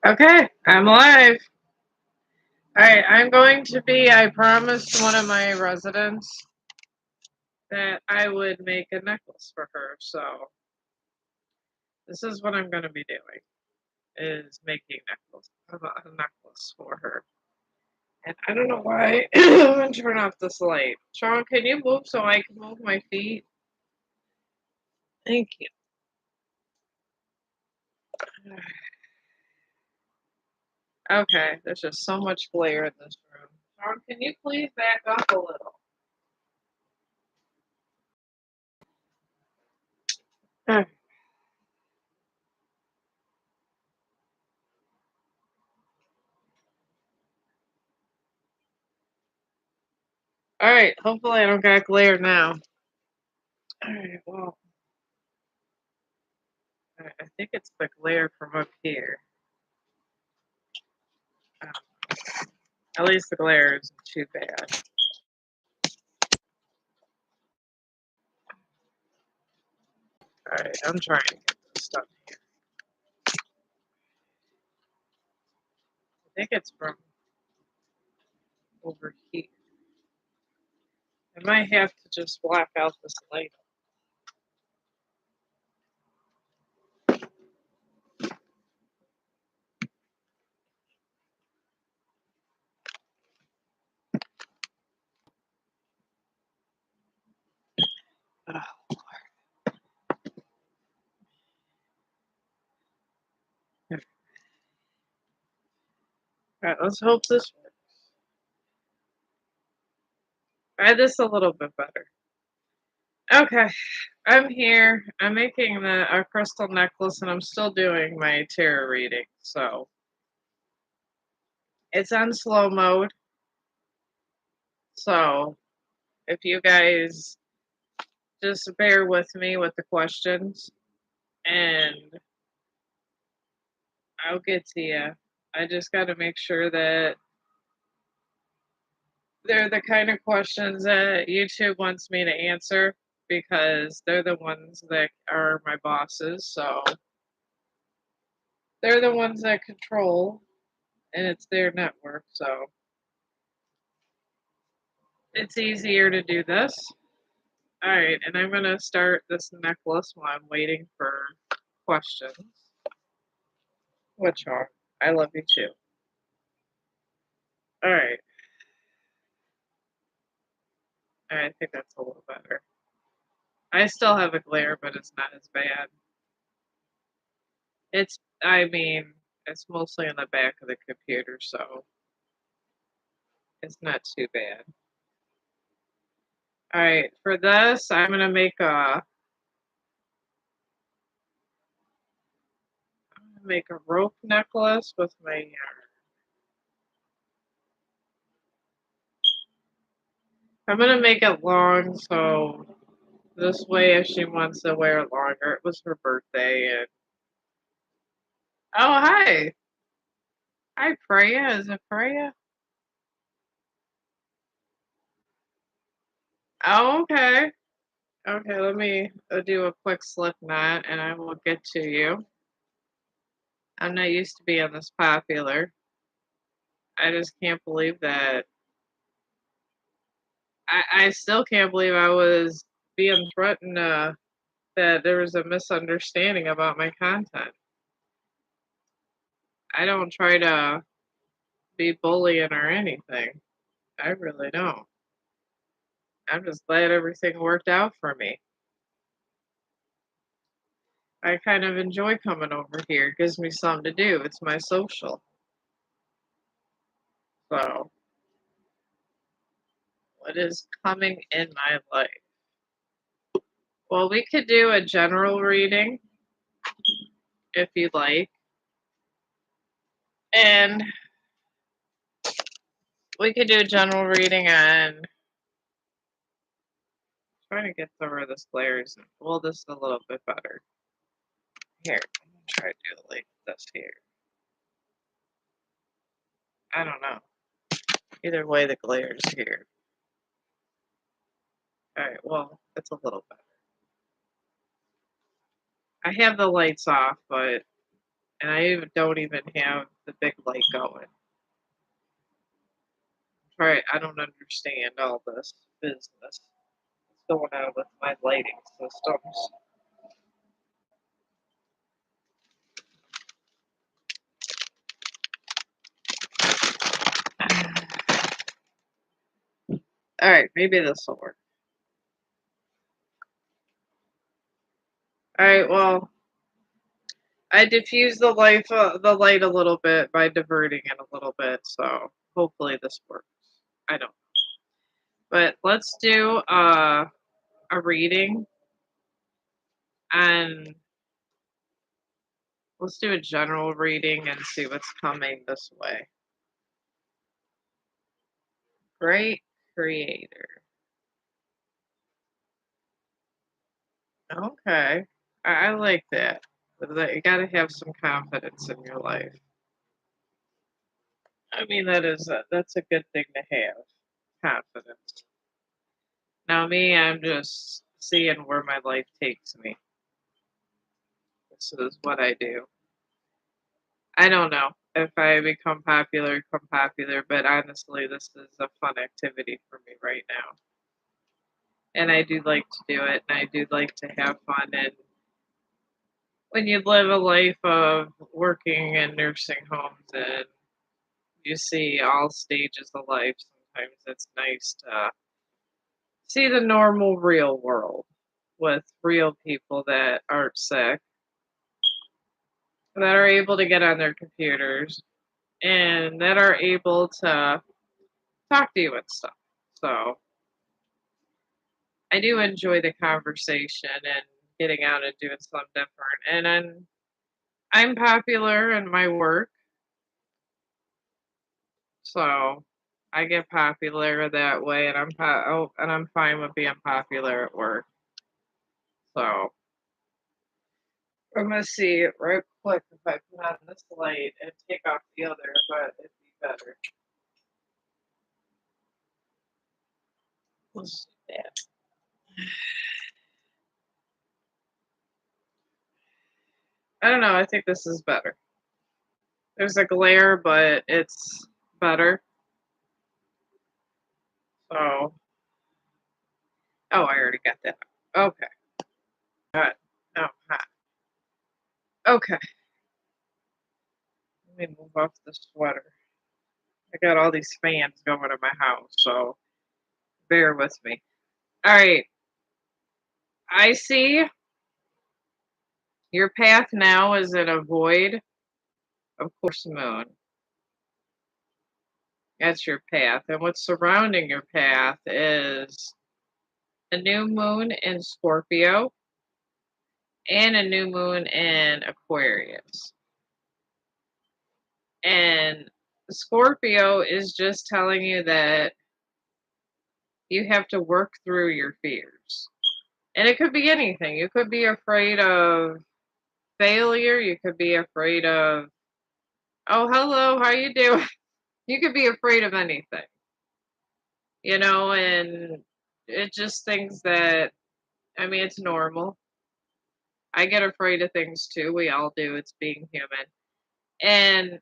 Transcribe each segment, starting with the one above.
Okay, I'm live. All right, I'm going to be. I promised one of my residents that I would make a necklace for her. So this is what I'm going to be doing: is making a necklace for her. And I don't know why I'm going to turn off this light. Sean, can you move so I can move my feet? Thank you. Okay, there's just so much glare in this room. Sean, can you please back up a little? Okay. All right, hopefully I don't got glare now. All right, well, I think it's the glare from up here. Um, at least the glare isn't too bad. All right, I'm trying to get this done here. I think it's from over here. I might have to just black out this light. Oh, all right, let's hope this works. Try this a little bit better. Okay, I'm here. I'm making a crystal necklace, and I'm still doing my tarot reading. So it's on slow mode. So if you guys just bear with me with the questions, and I'll get to you. I just got to make sure that they're the kind of questions that YouTube wants me to answer because they're the ones that are my bosses. So they're the ones that control, and it's their network. So it's easier to do this. All right, and I'm going to start this necklace while I'm waiting for questions. Which are, I love you too. All right. I think that's a little better. I still have a glare, but it's not as bad. I mean, it's mostly in the back of the computer, so it's not too bad. All right, for this, I'm gonna make a rope necklace with my yarn. I'm gonna make it long, so this way, if she wants to wear it longer, it was her birthday, and oh hi Freya, is it Freya? Oh okay, okay. Let me do a quick slip knot, and I will get to you. I'm not used to being this popular. I just can't believe that. I still can't believe I was being threatened that there was a misunderstanding about my content. I don't try to be bullying or anything. I really don't. I'm just glad everything worked out for me. I kind of enjoy coming over here. It gives me something to do. It's my social. So, what is coming in my life? Well, we could do a general reading if you'd like. And we could do a general reading on trying to get some of this glare. Well, this is a little bit better. Here, I'm gonna try to do it like this here. I don't know. Either way, the glare is here. Alright, well, it's a little better. I have the lights off, but And don't even have the big light going. I don't understand all this business that's going on with my lighting systems. All right, maybe this will work. All right, well, I diffused the light a little bit by diverting it a little bit, so hopefully this works. I don't, but let's do a reading, and let's do a general reading and see what's coming this way. Great Creator. Okay, I like that. You got to have some confidence in your life. I mean, that's a good thing to have, confidence. Now, me, I'm just seeing where my life takes me. This is what I do. I don't know if I become popular, but honestly, this is a fun activity for me right now. And I do like to do it, and I do like to have fun. And when you live a life of working in nursing homes and you see all stages of life, sometimes it's nice to see the normal, real world with real people that aren't sick, that are able to get on their computers, and that are able to talk to you and stuff. So I do enjoy the conversation and getting out and doing something different. And I'm popular in my work, so I get popular that way, and and I'm fine with being popular at work. So I'm gonna see right quick if I put on this light and take off the other, but it'd be better. Let's do that. I don't know. I think this is better. There's a glare, but it's better. So, oh, I already got that. Okay, good. No, hot. Okay, let me move off the sweater. I got all these fans going in my house, so bear with me. All right, I see your path now is in a void of course moon. That's your path, and what's surrounding your path is a new moon in Scorpio and a new moon in Aquarius. And Scorpio is just telling you that you have to work through your fears. And it could be anything. You could be afraid of failure, you could be afraid of, "Oh, hello, how you doing?" You could be afraid of anything. And it just things that, I mean, it's normal. I get afraid of things too. We all do. It's being human. And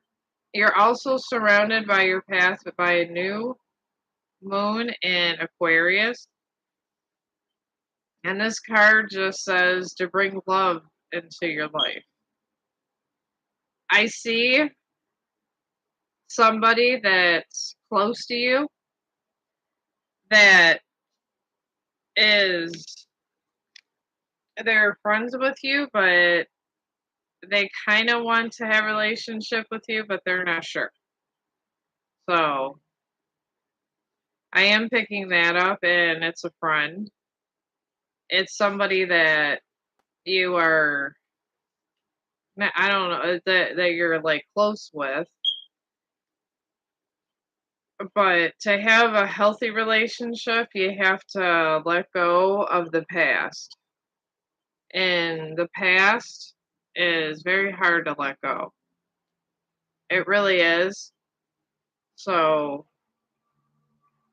you're also surrounded by your path by a new moon in Aquarius. And this card just says to bring love into your life. I see somebody that's close to you that is, they're friends with you, but they kind of want to have a relationship with you, but they're not sure. So I am picking that up, and it's a friend. It's somebody that you are, I don't know, that you're like close with. But to have a healthy relationship, you have to let go of the past. And the past is very hard to let go. It really is. So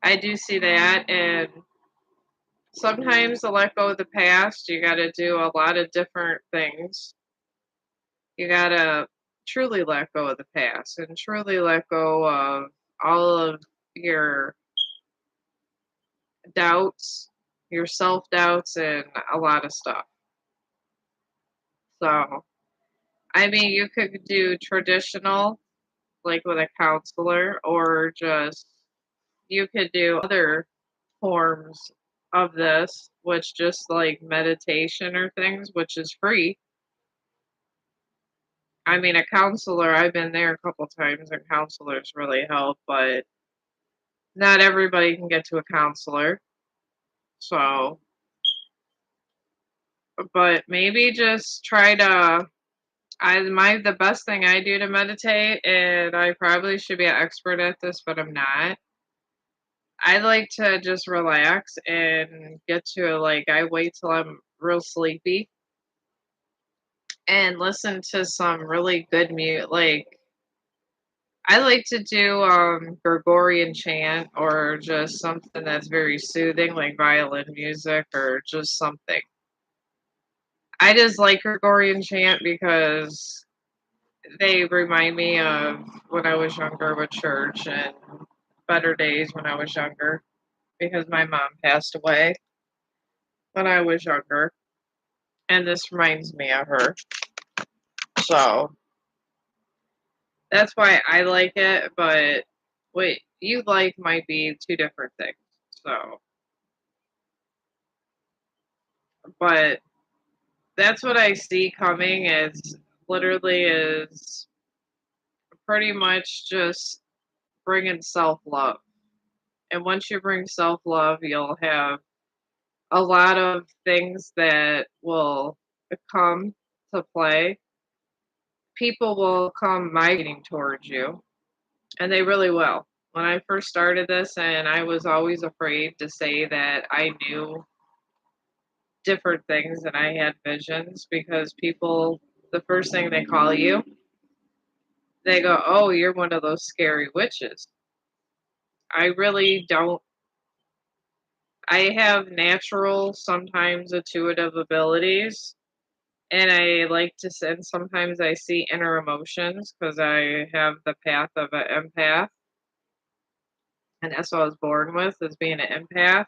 I do see that. And sometimes to let go of the past, you got to do a lot of different things. You got to truly let go of the past and truly let go of all of your doubts, your self doubts, and a lot of stuff. So, I mean, you could do traditional, like with a counselor, or just you could do other forms of this, which just like meditation or things, which is free. I mean, a counselor, I've been there a couple times, and counselors really help, but not everybody can get to a counselor. So, but maybe just try to. The best thing I do to meditate, and I probably should be an expert at this, but I'm not. I like to just relax and get to like I wait till I'm real sleepy and listen to some really good music. Like I like to do Gregorian chant or just something that's very soothing, like violin music or just something. I just like Gregorian chant because they remind me of when I was younger with church and better days when I was younger because my mom passed away when I was younger. And this reminds me of her. So that's why I like it, but what you like might be two different things. So, but that's what I see coming is literally is pretty much just bringing self love. And once you bring self love, you'll have a lot of things that will come to play. People will come migrating towards you, and they really will. When I first started this, and I was always afraid to say that I knew different things and I had visions because people, the first thing they call you, they go, "Oh, you're one of those scary witches." I really don't. I have natural, sometimes intuitive abilities, and I like to, and sometimes I see inner emotions because I have the path of an empath, and that's what I was born with, is being an empath.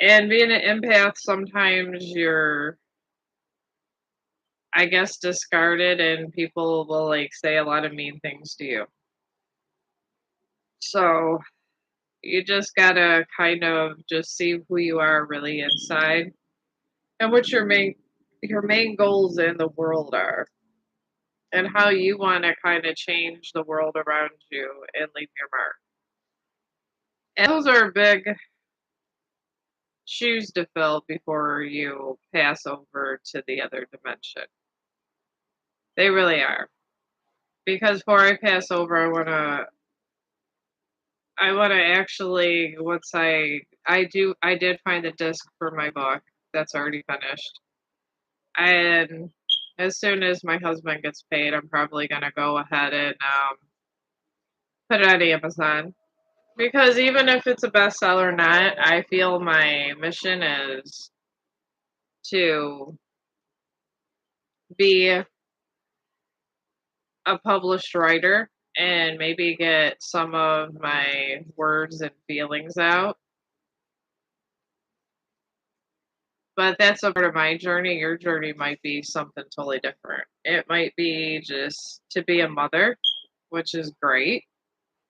And being an empath, sometimes you're, I guess, discarded, and people will like say a lot of mean things to you. So you just gotta kind of just see who you are really inside and what your main goals in the world are and how you want to kind of change the world around you and leave your mark. And those are big shoes to fill before you pass over to the other dimension. They really are. Because before I pass over, I wanna actually, once I did find the disc for my book that's already finished. And as soon as my husband gets paid, I'm probably gonna go ahead and put it on Amazon. Because even if it's a bestseller or not, I feel my mission is to be a published writer and maybe get some of my words and feelings out. But that's a part of my journey. Your journey might be something totally different. It might be just to be a mother, which is great.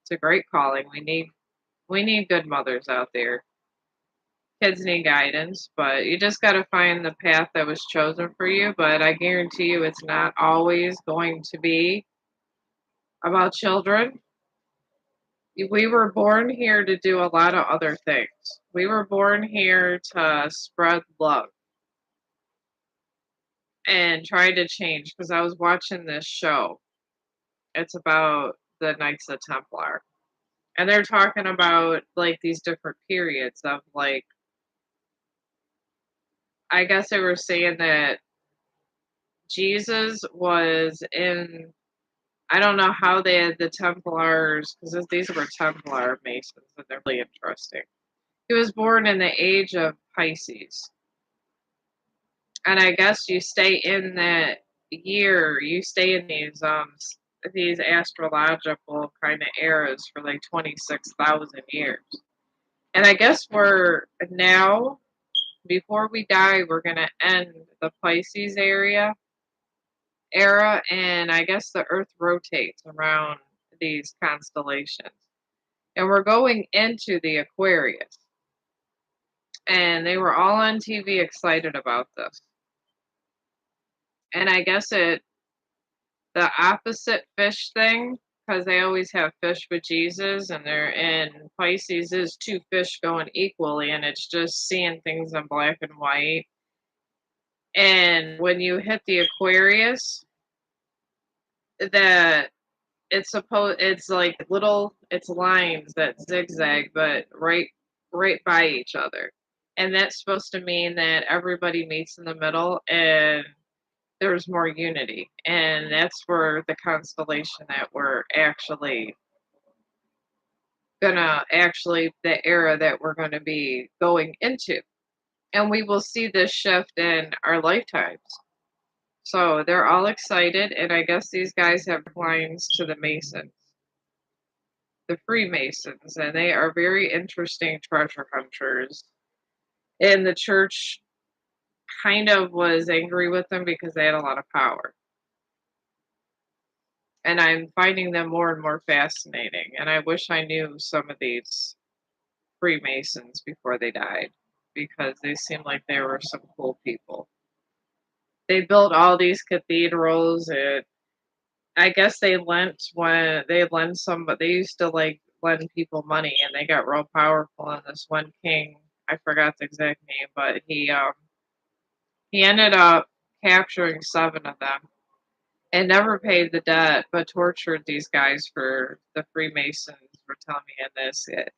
It's a great calling. We need good mothers out there. Kids need guidance, but you just got to find the path that was chosen for you. But I guarantee you, it's not always going to be about children. We were born here to do a lot of other things. We were born here to spread love and try to change because I was watching this show. It's about the Knights of Templar. And they're talking about like these different periods of like, I guess they were saying that Jesus was in, I don't know how they had the Templars, because these were Templar Masons and they're really interesting. He was born in the age of Pisces. And I guess you stay in that. year you stay in these astrological kind of eras for like 26,000 years. And I guess we're now, before we die, we're going to end the Pisces era, and I guess the Earth rotates around these constellations. And we're going into the Aquarius. And they were all on TV excited about this. And I guess the opposite fish thing, because they always have fish with Jesus, and they're in Pisces is two fish going equally, and it's just seeing things in black and white. And when you hit the Aquarius, that it's like it's lines that zigzag, but right by each other. And that's supposed to mean that everybody meets in the middle and there's more unity. And that's where the constellation that we're the era that we're gonna be going into. And we will see this shift in our lifetimes. So they're all excited, and I guess these guys have lines to the Masons, the Freemasons, and they are very interesting treasure hunters. And the church kind of was angry with them because they had a lot of power. And I'm finding them more and more fascinating. And I wish I knew some of these Freemasons before they died because they seemed like they were some cool people. They built all these cathedrals, and I guess they lent some, but they used to like lend people money, and they got real powerful. And this one king, I forgot the exact name, but he ended up capturing 7 of them and never paid the debt, but tortured these guys for the Freemasons were telling me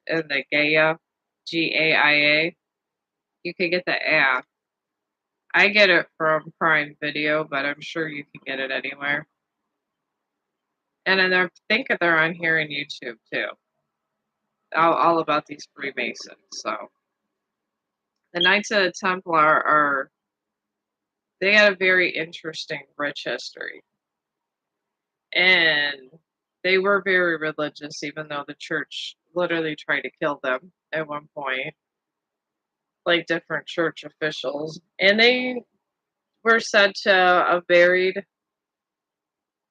in the Gaia, GAIA. You could get the app. I get it from Prime Video, but I'm sure you can get it anywhere. And then I think they're on here on YouTube too. All about these Freemasons. So the Knights of the Templar they got a very interesting, rich history. And they were very religious, even though the church literally tried to kill them at one point, like different church officials. And they were said to have buried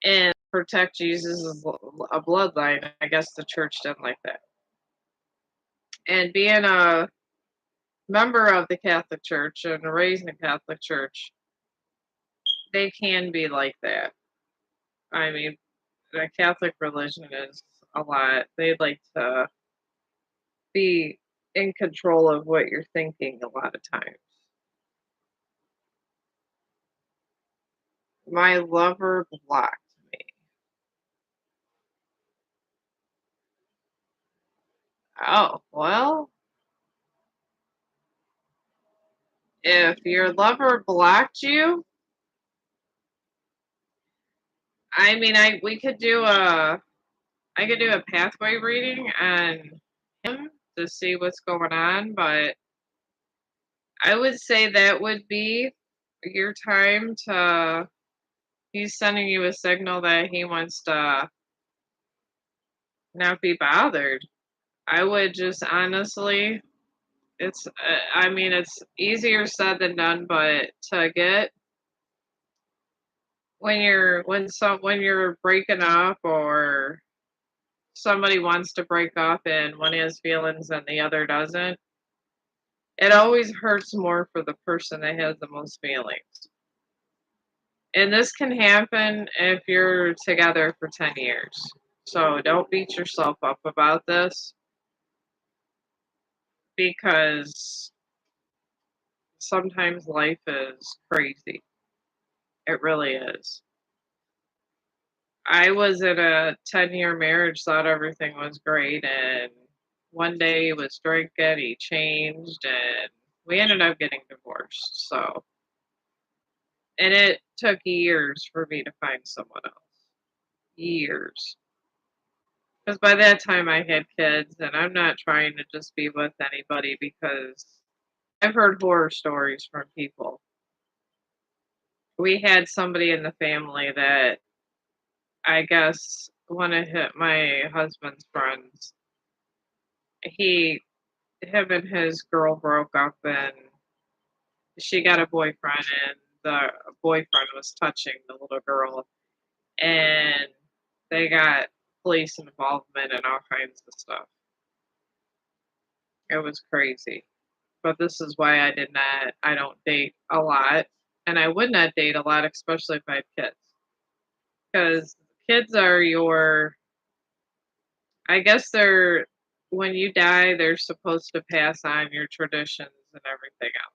and protect Jesus as a bloodline. I guess the church didn't like that. And being a member of the Catholic Church and raised in the Catholic Church, they can be like that. I mean, the Catholic religion is a lot. They like to be in control of what you're thinking a lot of times. My lover blocked me. Oh, well, if your lover blocked you, I mean, I could do a pathway reading on him to see what's going on, but I would say that would be your time to. He's sending you a signal that he wants to not be bothered. I would just honestly, I mean, it's easier said than done, but to get when you're breaking up or somebody wants to break up and one has feelings and the other doesn't, it always hurts more for the person that has the most feelings. And this can happen if you're together for 10 years. So don't beat yourself up about this because sometimes life is crazy. It really is. I was in a 10-year marriage, thought everything was great, and one day he was drinking, he changed, and we ended up getting divorced. So, and it took years for me to find someone else. Years. Because by that time I had kids, and I'm not trying to just be with anybody because I've heard horror stories from people we had somebody in the family that I guess one of my husband's friends, he him and his girl broke up and she got a boyfriend and the boyfriend was touching the little girl and they got police involvement and all kinds of stuff. It was crazy. But this is why I don't date a lot. And I would not date a lot, especially if I had kids. Because kids are I guess when you die, they're supposed to pass on your traditions and everything else.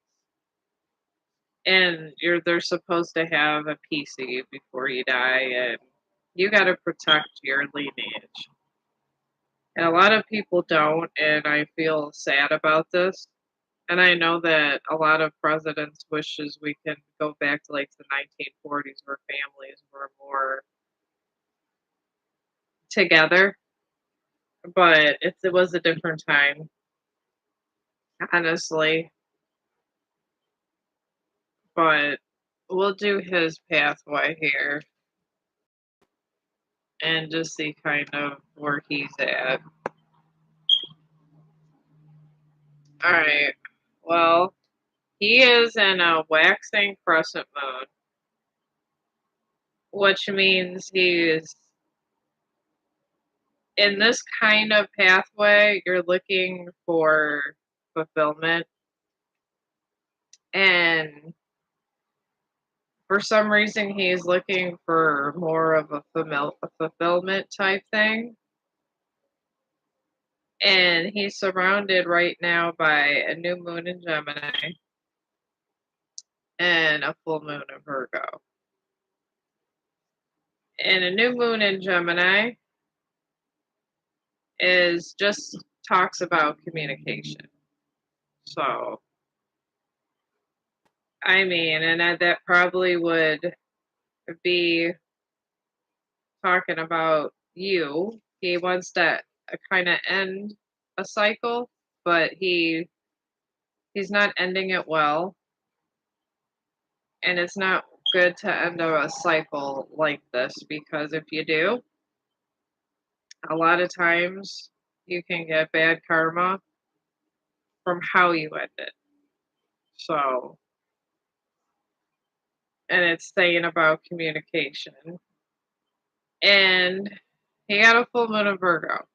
And they're supposed to have a PC before you die, and you got to protect your lineage. And a lot of people don't, and I feel sad about this. And I know that a lot of presidents wishes we can go back to like the 1940s where families were more together, but it was a different time, honestly. But we'll do his pathway here and just see kind of where he's at. All right. Well, he is in a waxing crescent mode, which means he's in this kind of pathway. You're looking for fulfillment, and for some reason, he's looking for more of a fulfillment type thing. And he's surrounded right now by a new moon in Gemini and a full moon in Virgo. And a new moon in Gemini is just talks about communication. So, I mean, and that probably would be talking about you. He wants to kind of end a cycle, but he's not ending it well, and it's not good to end a cycle like this because if you do, a lot of times you can get bad karma from how you end it. So, and it's saying about communication. And he got a full moon of Virgo.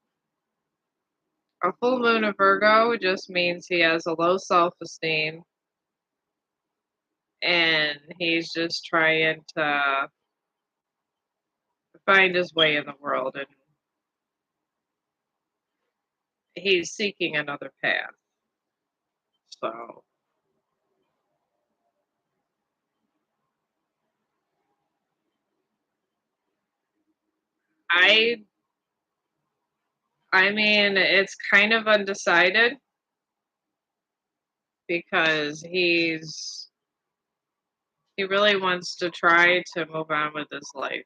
A full moon of Virgo just means he has a low self esteem and he's just trying to find his way in the world and he's seeking another path. So, I I mean, it's kind of undecided because he really wants to try to move on with his life.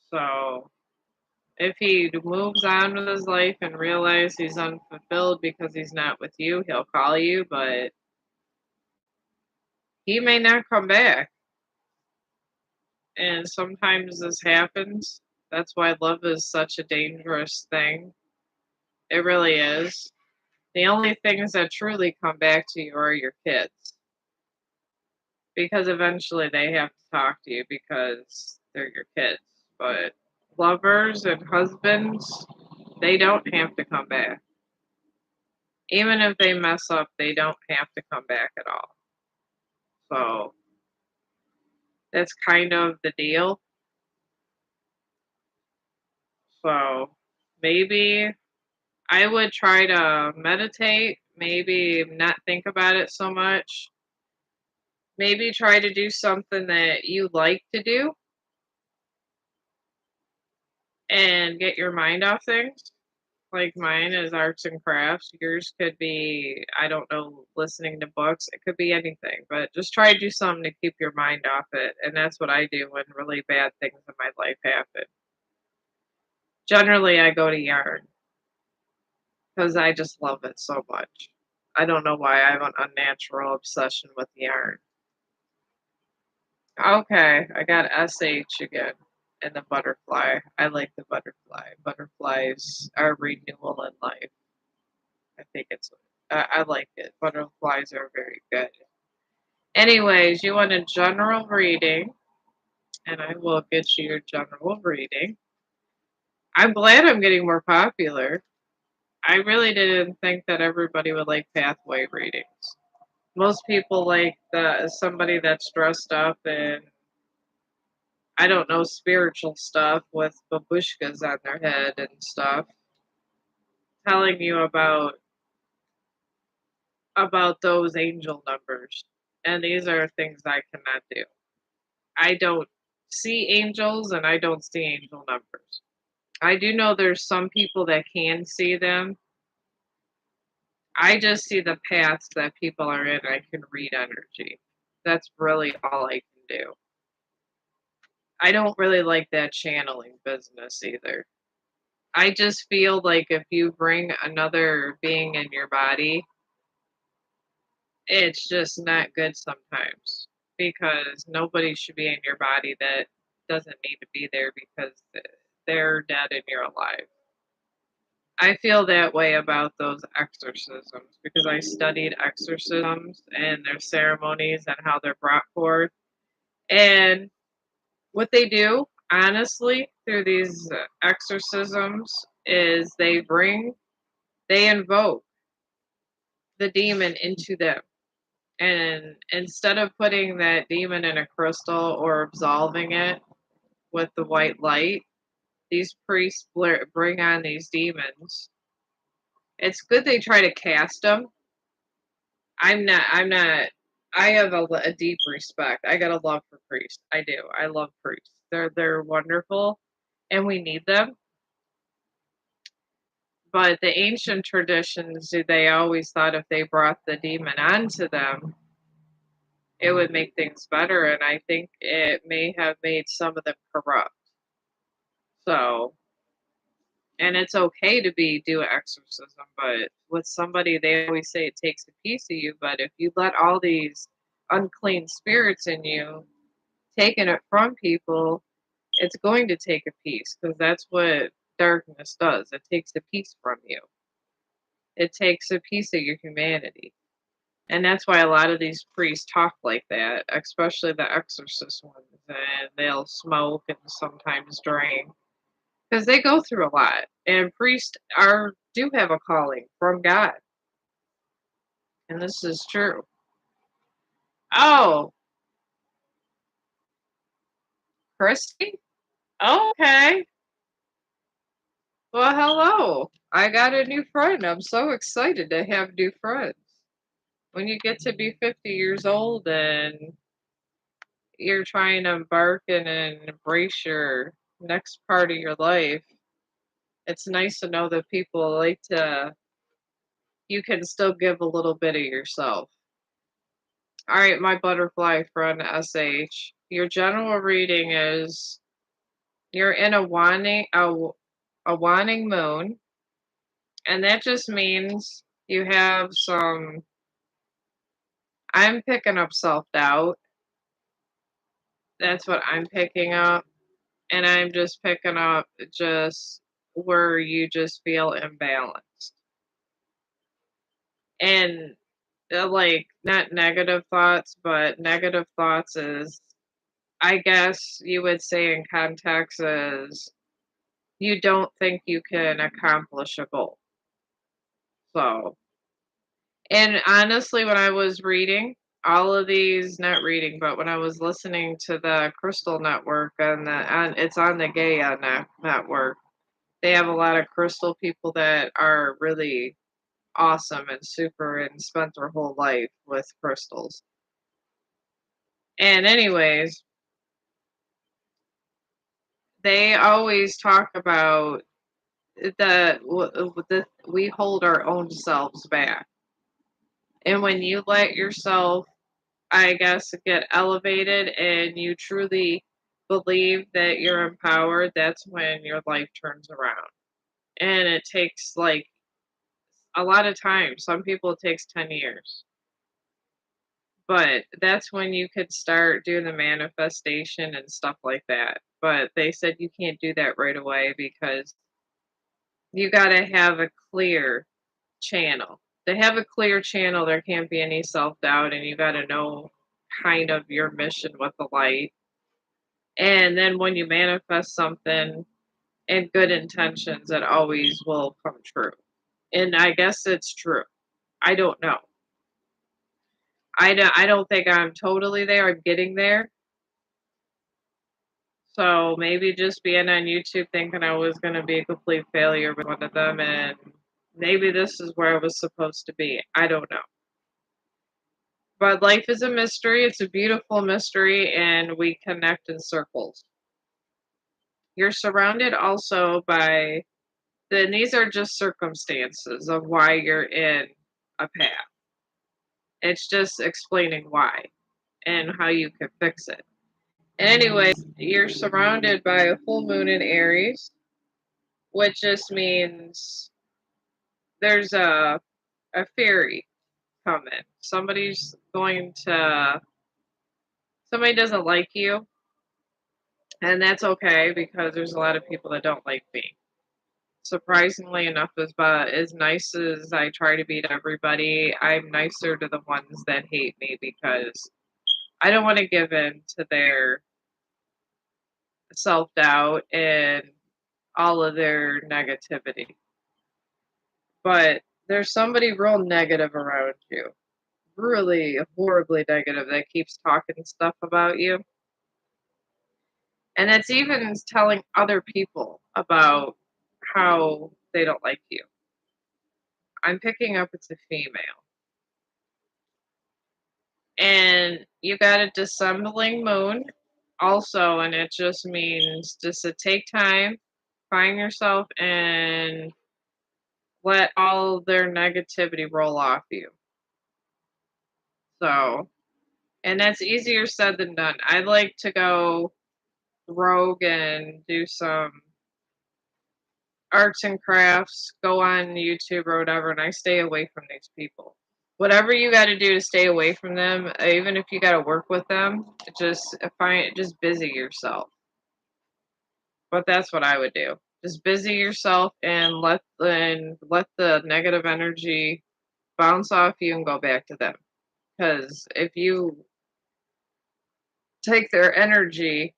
So, if he moves on with his life and realizes he's unfulfilled because he's not with you, he'll call you, but he may not come back. And sometimes this happens. That's why love is such a dangerous thing. It really is. The only things that truly come back to you are your kids because eventually they have to talk to you because they're your kids. But lovers and husbands, they don't have to come back. Even if they mess up, they don't have to come back at all. So that's kind of the deal. So maybe I would try to meditate, maybe not think about it so much. Maybe try to do something that you like to do and get your mind off things. Like mine is arts and crafts. Yours could be, I don't know, listening to books. It could be anything, but just try to do something to keep your mind off it. And that's what I do when really bad things in my life happen. Generally, I go to yarn because I just love it so much. I don't know why I have an unnatural obsession with yarn. Okay, I got SH again. And the butterfly. I like the butterfly. Butterflies are renewal in life. I think I like it. Butterflies are very good. Anyways, you want a general reading, and I will get you your general reading. I'm glad I'm getting more popular. I really didn't think that everybody would like pathway readings. Most people like the somebody that's dressed up in, I don't know, spiritual stuff with babushkas on their head and stuff, telling you about those angel numbers. And these are things I cannot do. I don't see angels and I don't see angel numbers. I do know there's some people that can see them. I just see the paths that people are in. I can read energy. That's really all I can do. I don't really like that channeling business either. I just feel like if you bring another being in your body, it's just not good sometimes because nobody should be in your body that doesn't need to be there because they're dead and you're alive. I feel that way about those exorcisms because I studied exorcisms and their ceremonies and how they're brought forth. And what they do, honestly, through these exorcisms is they invoke the demon into them. And instead of putting that demon in a crystal or absolving it with the white light, these priests bring on these demons. It's good they try to cast them. I'm not, I have a deep respect. I got a love for priests. I do. I love priests. They're wonderful and we need them. But the ancient traditions, they always thought if they brought the demon onto them, it would make things better. And I think it may have made some of them corrupt. So, and it's okay to do exorcism, but with somebody, they always say it takes a piece of you. But if you let all these unclean spirits in you, taking it from people, it's going to take a piece because that's what darkness does. It takes a piece from you. It takes a piece of your humanity. And that's why a lot of these priests talk like that, especially the exorcist ones. And they'll smoke and sometimes drink because they go through a lot. And priests are do have a calling from God, and this is true. Oh, Christy? Okay. Well, hello. I got a new friend. I'm so excited to have new friends. When you get to be 50 years old and you're trying to embark and embrace your next part of your life, it's nice to know that people like to, you can still give a little bit of yourself. All right, my butterfly friend SH. Your general reading is you're in a waning moon, and that just means you have some. I'm picking up self doubt. That's what I'm picking up, and I'm just picking up just where you just feel imbalanced and like not negative thoughts, but negative thoughts is I guess you would say in context is you don't think you can accomplish a goal. So, and honestly, when I was reading all of these, not reading, but when I was listening to the Crystal Network and it's on the Gaia network, they have a lot of crystal people that are really awesome and super and spent their whole life with crystals. And anyways, they always talk about the we hold our own selves back. And when you let yourself, I guess, get elevated and you truly believe that you're empowered, that's when your life turns around. And it takes like a lot of time. Some people it takes 10 years. But that's when you could start doing the manifestation and stuff like that. But they said you can't do that right away because you got to have a clear channel. To have a clear channel, there can't be any self doubt, and you got to know kind of your mission with the light. And then when you manifest something in good intentions, it always will come true. And I guess it's true. I don't know. I don't think I'm totally there. I'm getting there. So maybe just being on YouTube thinking I was going to be a complete failure with one of them, and maybe this is where I was supposed to be. I don't know. But life is a mystery. It's a beautiful mystery, and we connect in circles. You're surrounded also by, then these are just circumstances of why you're in a path. It's just explaining why and how you can fix it. Anyways, you're surrounded by a full moon in Aries, which just means there's a fairy coming. Somebody doesn't like you, and that's okay because there's a lot of people that don't like me. Surprisingly enough, as nice as I try to be to everybody, I'm nicer to the ones that hate me because I don't want to give in to their self doubt and all of their negativity. But there's somebody real negative around you, really horribly negative, that keeps talking stuff about you. And it's even telling other people about how they don't like you. I'm picking up it's a female. And you got a dissembling moon also, and it just means just to take time, find yourself, and let all their negativity roll off you. So, and that's easier said than done. I'd like to go rogue and do some arts and crafts, go on YouTube or whatever, and I stay away from these people. Whatever you got to do to stay away from them, even if you got to work with them, just busy yourself. But that's what I would do. Just busy yourself and let the negative energy bounce off you and go back to them. Because if you take their energy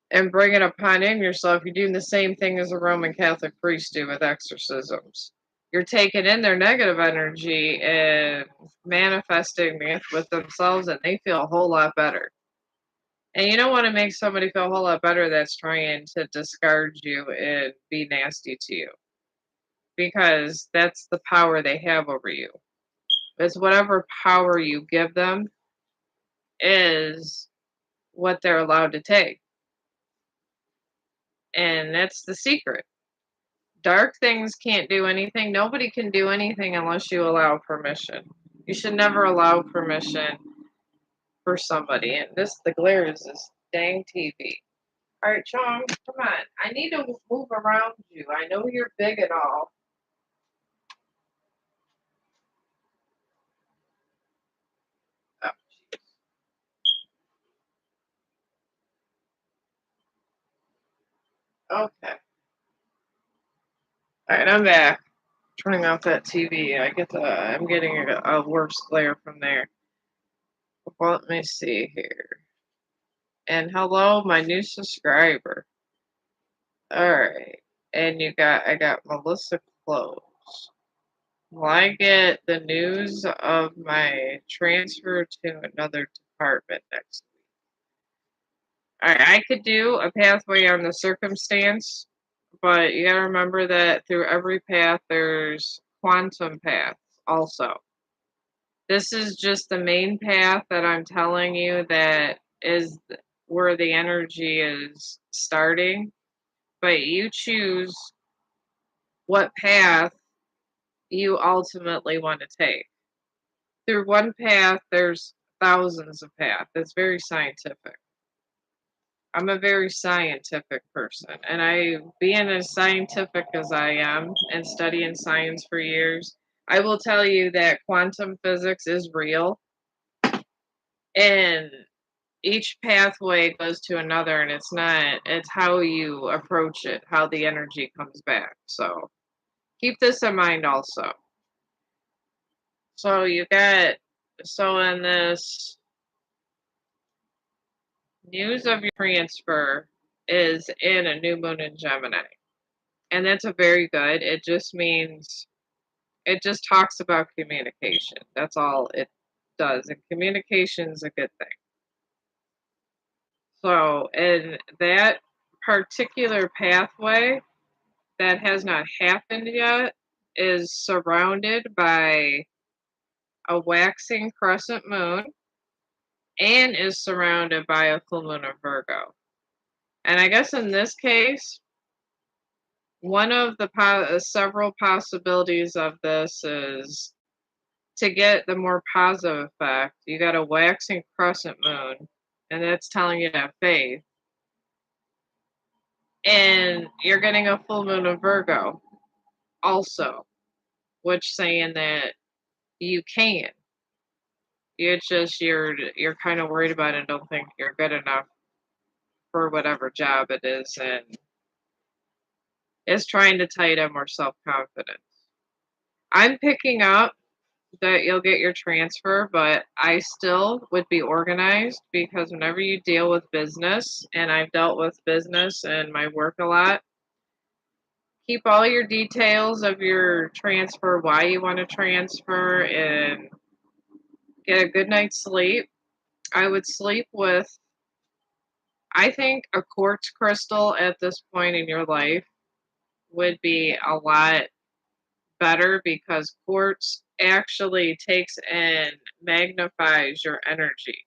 and bring it upon in yourself, you're doing the same thing as a Roman Catholic priest do with exorcisms. You're taking in their negative energy and manifesting it with themselves, and they feel a whole lot better. And you don't want to make somebody feel a whole lot better that's trying to discard you and be nasty to you, because that's the power they have over you. It's whatever power you give them is what they're allowed to take. And that's the secret. Dark things can't do anything. Nobody can do anything unless you allow permission. You should never allow permission for somebody. And the glare is this dang TV. All right, Chong, come on. I need to move around you. I know you're big and all. Oh, okay. All right, I'm back. Turning off that TV. I'm getting a worse glare from there. Well, let me see here. And hello, my new subscriber. All right. And I got Melissa Close. Will I get the news of my transfer to another department next week? All right, I could do a pathway on the circumstance, but you got to remember that through every path, there's quantum paths also. This is just the main path that I'm telling you that is where the energy is starting, but you choose what path you ultimately want to take. Through one path, there's thousands of paths. It's very scientific. I'm a very scientific person, and being as scientific as I am and studying science for years, I will tell you that quantum physics is real. And each pathway goes to another, and it's how you approach it, how the energy comes back. So keep this in mind also. So you got, so in this news of your transfer is in a new moon in Gemini. And that's a very good. It just means, it just talks about communication. That's all it does. And communication's a good thing. So, in that particular pathway that has not happened yet is surrounded by a waxing crescent moon and is surrounded by a full moon of Virgo. And I guess in this case, one of the several possibilities of this is to get the more positive effect. You got a waxing crescent moon, and that's telling you to have faith. And you're getting a full moon of Virgo also, which saying that you can. It's just you're kind of worried about it and don't think you're good enough for whatever job it is, and it's trying to tell you to have more self confidence. I'm picking up that you'll get your transfer, but I still would be organized because whenever you deal with business, and I've dealt with business and my work a lot, keep all your details of your transfer, why you want to transfer, and get a good night's sleep. I would sleep with, I think, a quartz crystal at this point in your life would be a lot better because quartz actually takes and magnifies your energy.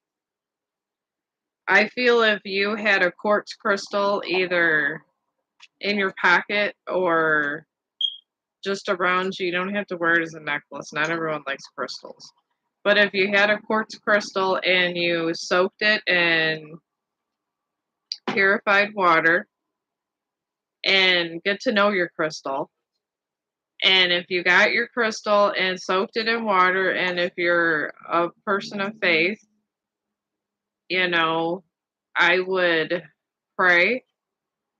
I feel if you had a quartz crystal either in your pocket or just around you, you don't have to wear it as a necklace. Not everyone likes crystals. But if you had a quartz crystal and you soaked it in purified water and get to know your crystal, and if you got your crystal and soaked it in water, and if you're a person of faith, you know, I would pray.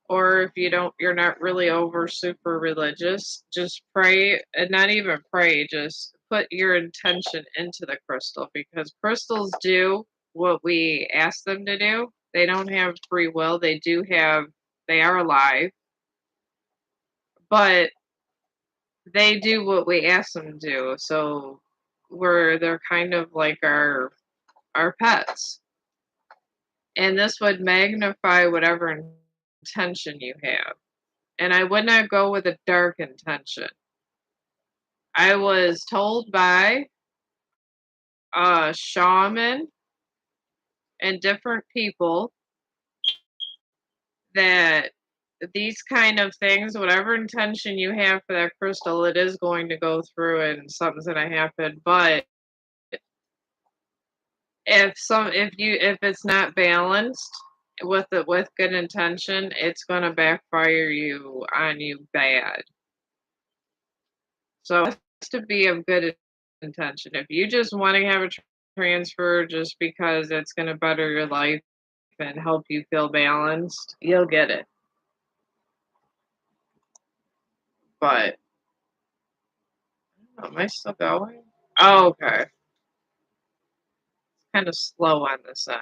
Or if you're not really over super religious, just pray, and not even pray, just put your intention into the crystal because crystals do what we ask them to do. They don't have free will. They are alive, but they do what we ask them to do. So they're kind of like our pets. And this would magnify whatever intention you have. And I would not go with a dark intention. I was told by a shaman and different people that these kind of things, whatever intention you have for that crystal, it is going to go through and something's going to happen. But if it's not balanced with good intention, it's going to backfire on you bad. So it has to be of good intention. If you just want to have a transfer just because it's going to better your life and help you feel balanced, you'll get it. But am I still going? Oh, okay. Kind of slow on this end.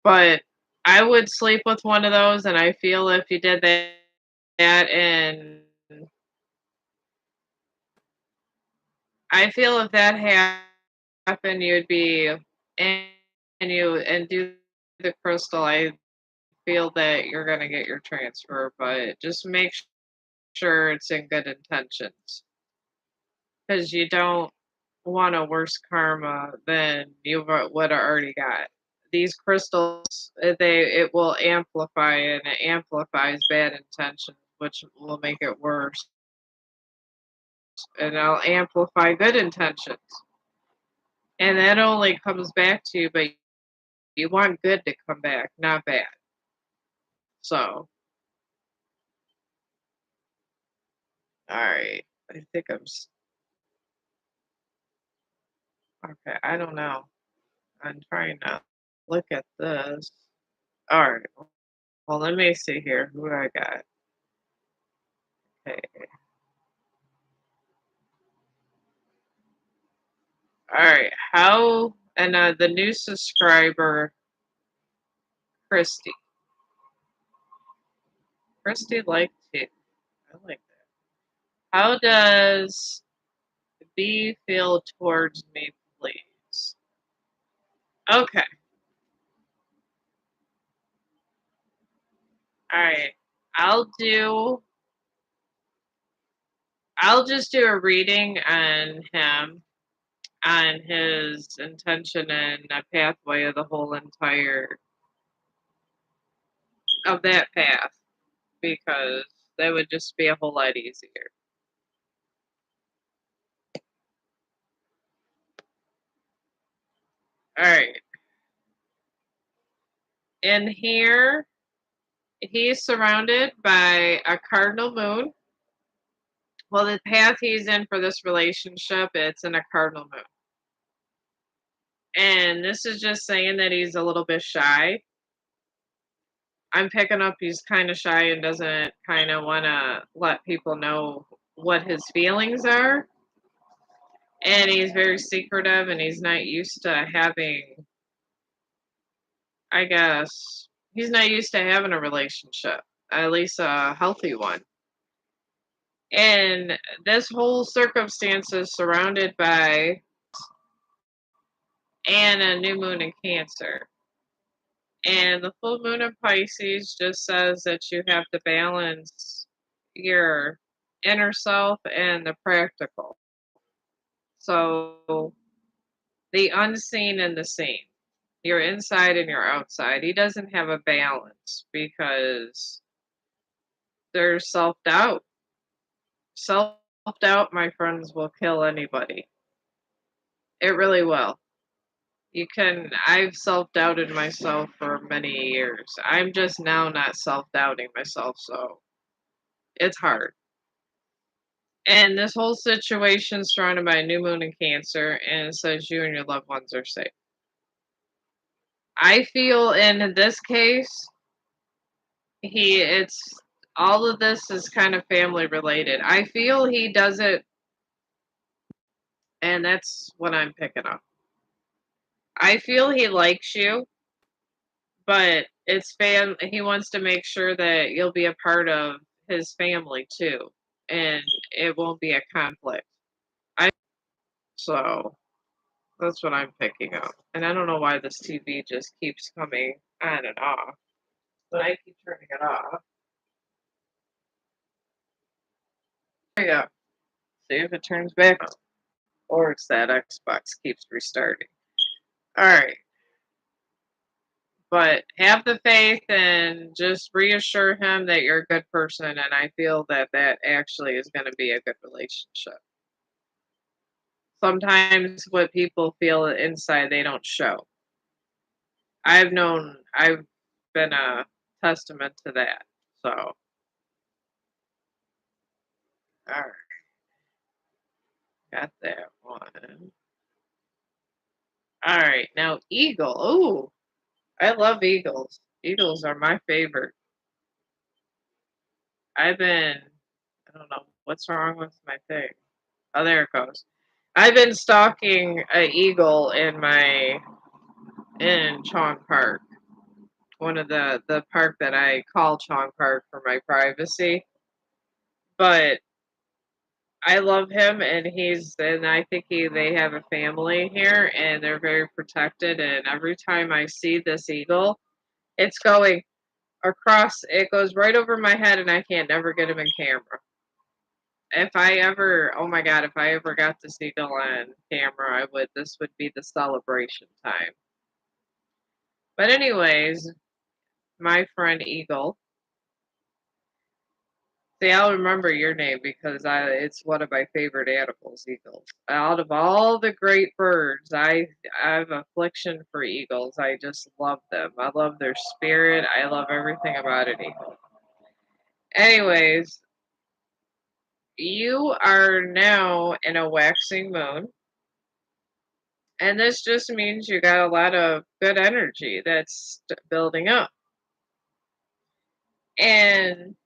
But I would sleep with one of those, and I feel if you did that and I feel if that happened, you'd be and do the crystal. I feel that you're gonna get your transfer, but just make sure it's in good intentions because you don't want a worse karma than you would have already got. These crystals, it will amplify and it amplifies bad intentions, which will make it worse, and it'll amplify good intentions, and that only comes back to you. But you want good to come back, not bad. So, all right, I think Okay, I don't know. I'm trying to look at this. All right. Well, let me see here who I got. Okay. All right. How and the new subscriber, Christy. Christy liked it. I like that. How does B feel towards me, please? Okay. All right. I'll do. I'll just do a reading on him, on his intention and pathway of the whole entire of that path, because that would just be a whole lot easier. All right. In here, he's surrounded by a cardinal moon. Well, the path he's in for this relationship, it's in a cardinal moon. And this is just saying that he's a little bit shy. I'm picking up he's kind of shy and doesn't kind of want to let people know what his feelings are. And he's very secretive and he's not used to having, I guess, he's not used to having a relationship, at least a healthy one. And this whole circumstance is surrounded by and a new moon in Cancer. And the full moon in Pisces just says that you have to balance your inner self and the practical. So the unseen and the seen, your inside and your outside. He doesn't have a balance because there's self doubt. Self doubt, my friends, will kill anybody. It really will. I've self doubted myself for many years. I'm just now not self doubting myself, so it's hard. And this whole situation surrounded by a new moon in Cancer, and it says you and your loved ones are safe. I feel in this case, it's all of this is kind of family related. I feel he does it, and that's what I'm picking up. I feel he likes you, but he wants to make sure that you'll be a part of his family too, and it won't be a conflict. I so that's what I'm picking up. And I don't know why this TV just keeps coming on and off, but I keep turning it off. There you go. See if it turns back on. Or it's that Xbox keeps restarting. Alright. But have the faith and just reassure him that you're a good person. And I feel that that actually is going to be a good relationship. Sometimes what people feel inside, they don't show. I've been a testament to that. So, all right, got that one. All right, now eagle. Oh, I love eagles. Eagles are my favorite. I don't know what's wrong with my thing. Oh, there it goes. I've been stalking an eagle in Chong Park, one of the park that I call Chong Park for my privacy. But I love him, and I think they have a family here, and they're very protected. And every time I see this eagle, it's going across. It goes right over my head, and I can't never get him in camera. If I ever, oh my God, if I ever got this eagle on camera, I would. This would be the celebration time. But anyways, my friend Eagle. See, I'll remember your name because it's one of my favorite animals, eagles. Out of all the great birds, I have affliction for eagles. I just love them. I love their spirit. I love everything about an eagle. Anyways, you are now in a waxing moon, And this just means you got a lot of good energy that's building up. And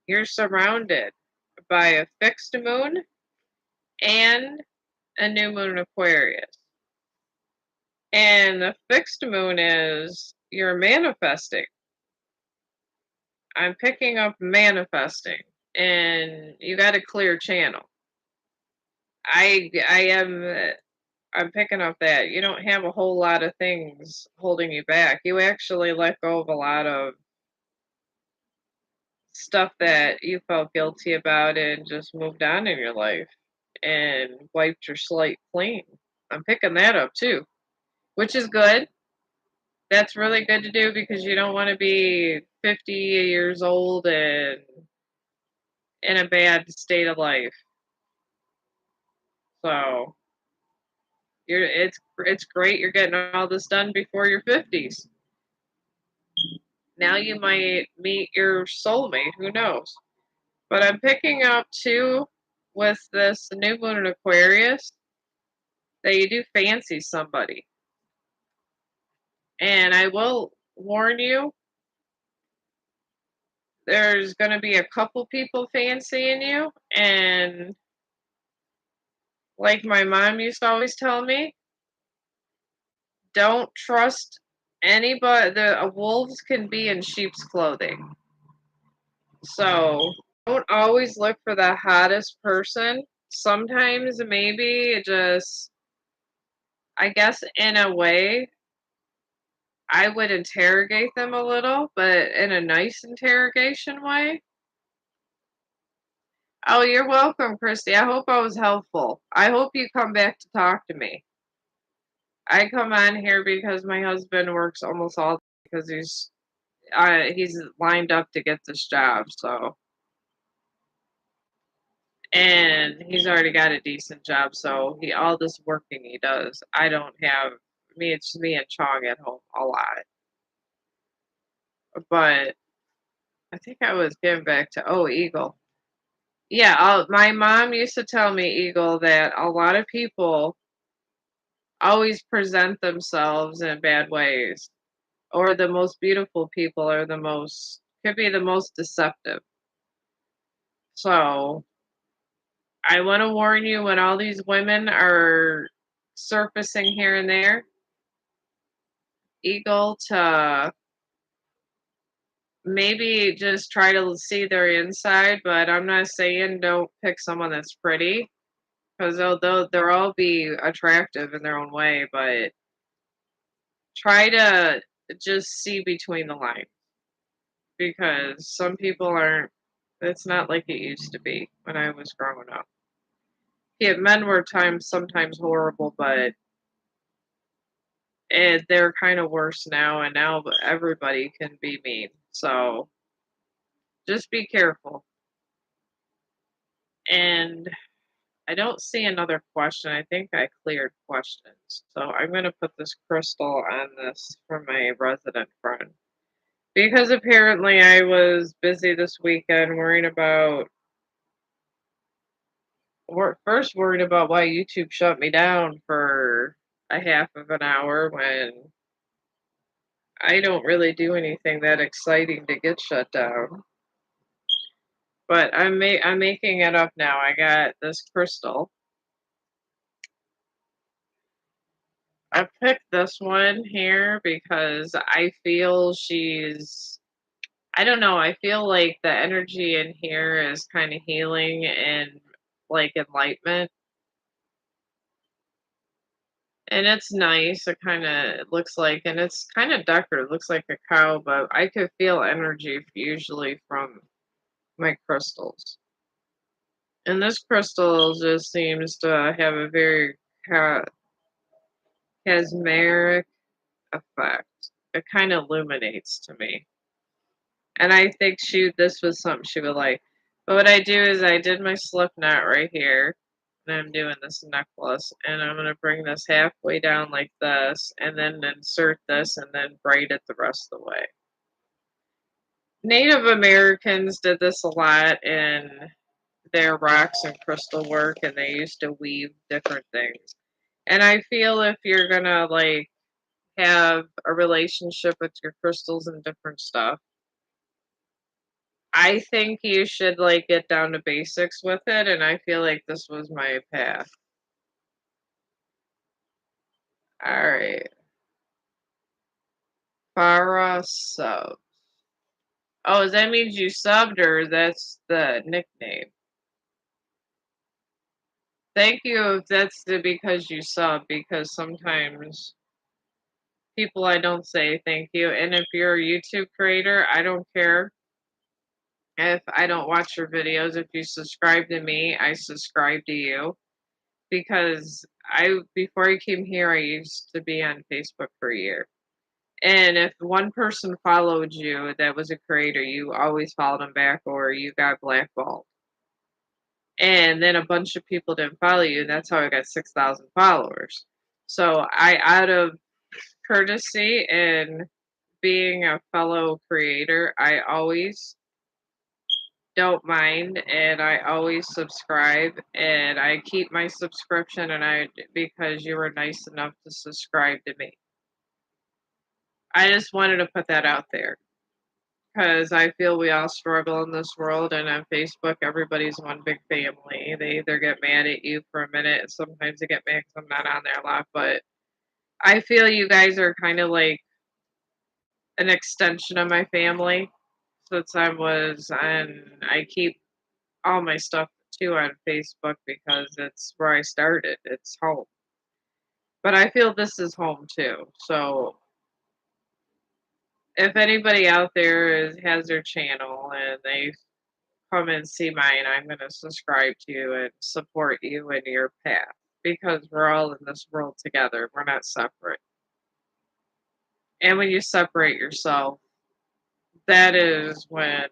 you're surrounded by a fixed moon and a new moon Aquarius. And the fixed moon is you're manifesting. I'm picking up manifesting. And you got a clear channel. I am I'm picking up that you don't have a whole lot of things holding you back. You actually let go of a lot of stuff that you felt guilty about and just moved on in your life and wiped your slate clean. I'm picking that up too, which is good. That's really good to do because you don't want to be 50 years old and in a bad state of life. So it's great you're getting all this done before your 50s. Now you might meet your soulmate, who knows? But I'm picking up too with this new moon in Aquarius that you do fancy somebody. And I will warn you, there's going to be a couple people fancying you. And like my mom used to always tell me, don't trust anybody. The wolves can be in sheep's clothing. So don't always look for the hottest person. Sometimes maybe it just, I guess in a way, I would interrogate them a little, but in a nice interrogation way. Oh, you're welcome, Christy. I hope I was helpful. I hope you come back to talk to me. I come on here because my husband works almost all because he's lined up to get this job, so and he's already got a decent job, so he all this working he does. I don't have me. It's me and Chong at home a lot, but I think I was getting back to Eagle. Yeah, my mom used to tell me, Eagle, that a lot of people always present themselves in bad ways, or the most beautiful people are could be the most deceptive. So I want to warn you when all these women are surfacing here and there, Eagle, to maybe just try to see their inside, but I'm not saying don't pick someone that's pretty because they'll all be attractive in their own way, but try to just see between the lines because some people aren't. It's not like it used to be when I was growing up. Yeah, men were sometimes horrible, but they're kind of worse now, and now everybody can be mean. So just be careful. And I don't see another question. I think I cleared questions. So I'm going to put this crystal on this for my resident friend. Because apparently I was busy this weekend first worried about why YouTube shut me down for a half of an hour when I don't really do anything that exciting to get shut down. But I'm making it up now. I got this crystal. I picked this one here because I feel I don't know, I feel like the energy in here is kind of healing and like enlightenment. And it's nice. It looks like, and it's kind of darker. It looks like a cow, but I could feel energy usually from my crystals. And this crystal just seems to have a very mesmeric effect. It kind of illuminates to me. And I think this was something she would like. But what I do is I did my slip knot right here. And I'm doing this necklace. And I'm going to bring this halfway down like this. And then insert this and then braid it the rest of the way. Native Americans did this a lot in their rocks and crystal work. And they used to weave different things. And I feel if you're gonna like have a relationship with your crystals and different stuff, I think you should like get down to basics with it. And I feel like this was my path. All right. Farah sub. Oh, that means you subbed her. That's the nickname. Thank you if that's because you sub, because sometimes people I don't say thank you. And if you're a YouTube creator, I don't care if I don't watch your videos. If you subscribe to me, I subscribe to you because I before I came here, I used to be on Facebook for a year. And if one person followed you that was a creator, you always followed them back or you got blackballed. And then a bunch of people didn't follow you, and that's how I got 6,000 followers. So I, out of courtesy and being a fellow creator, I always don't mind and I always subscribe and I keep my subscription and I because you were nice enough to subscribe to me. I just wanted to put that out there because I feel we all struggle in this world and on Facebook everybody's one big family. They either get mad at you for a minute and sometimes they get mad because I'm not on there a lot, but I feel you guys are kind of like an extension of my family since I was on I keep all my stuff too on Facebook because it's where I started. It's home. But I feel this is home too. So if anybody out there has their channel and they come and see mine, I'm going to subscribe to you and support you in your path because we're all in this world together. We're not separate. And when you separate yourself, that is when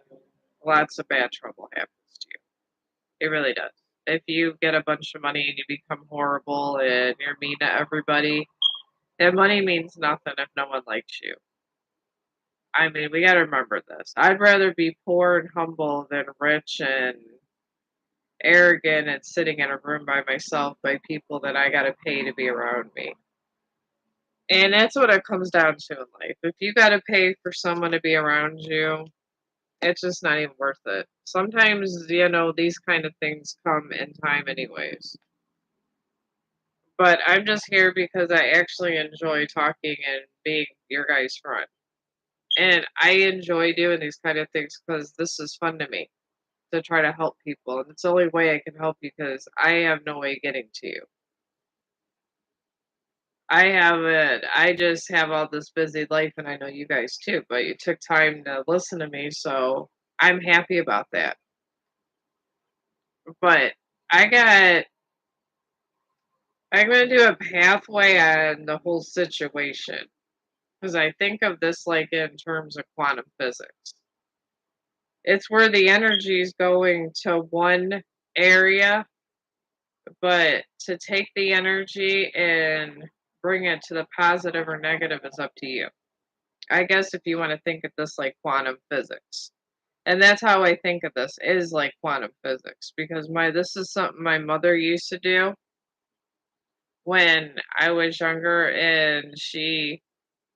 lots of bad trouble happens to you. It really does. If you get a bunch of money and you become horrible and you're mean to everybody, that money means nothing if no one likes you. I mean, we got to remember this. I'd rather be poor and humble than rich and arrogant and sitting in a room by myself by people that I got to pay to be around me. And that's what it comes down to in life. If you got to pay for someone to be around you, it's just not even worth it. Sometimes, these kind of things come in time, anyways. But I'm just here because I actually enjoy talking and being your guy's friend. And I enjoy doing these kind of things because this is fun to me to try to help people. And it's the only way I can help you because I have no way getting to you. I haven't, I just have all this busy life, and I know you guys too, but you took time to listen to me. So I'm happy about that. But I got, I'm going to do a pathway on the whole situation because I think of this like in terms of quantum physics. It's where the energy is going to one area, but to take the energy and bring it to the positive or negative is up to you. I guess if you want to think of this like quantum physics. And that's how I think of this is like quantum physics because my this is something my mother used to do when I was younger and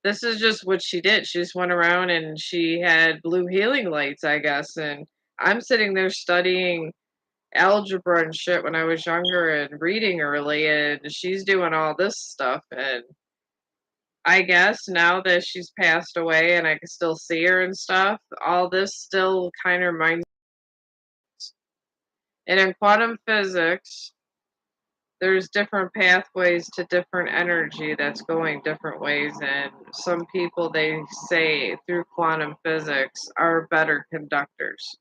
this is just what she did. She just went around and she had blue healing lights, I guess, and I'm sitting there studying algebra and shit when I was younger and reading early, and she's doing all this stuff. And I guess now that she's passed away and I can still see her and stuff, all this still kind of reminds. And in quantum physics, there's different pathways to different energy that's going different ways. And some people, they say through quantum physics, are better conductors.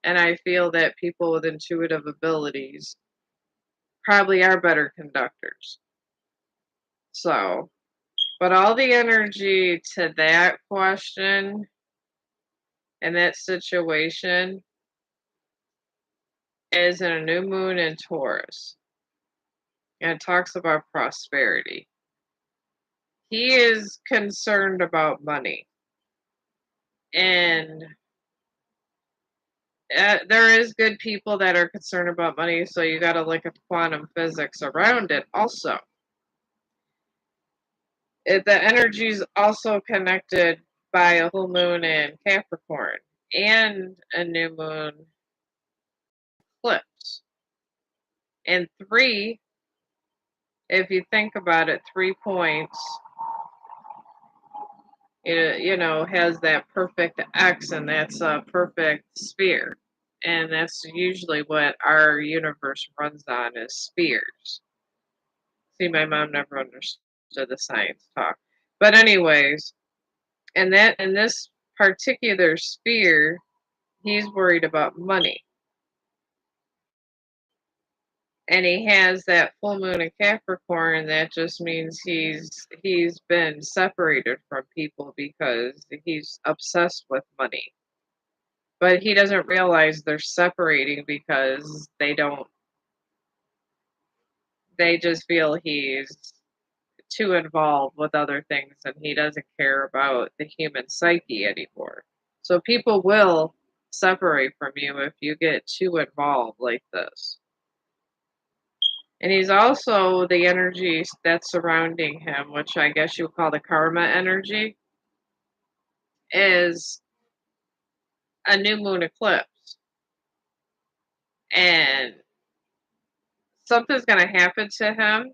And I feel that people with intuitive abilities probably are better conductors. So, but all the energy to that question and that situation is in a new moon in Taurus. And it talks about prosperity. He is concerned about money. And there is good people that are concerned about money, so you got to look at the quantum physics around it also. The energy is also connected by a full moon in Capricorn and a new moon eclipse. And three, if you think about it, 3 points, has that perfect X, and that's a perfect sphere. And that's usually what our universe runs on is spheres. See, my mom never understood the science talk. But anyways, and that in this particular sphere, he's worried about money. And he has that full moon in Capricorn, that just means he's been separated from people because he's obsessed with money. But he doesn't realize they're separating because they just feel he's too involved with other things and he doesn't care about the human psyche anymore. So people will separate from you if you get too involved like this. And he's also the energy that's surrounding him, which I guess you would call the karma energy, is a new moon eclipse. And something's going to happen to him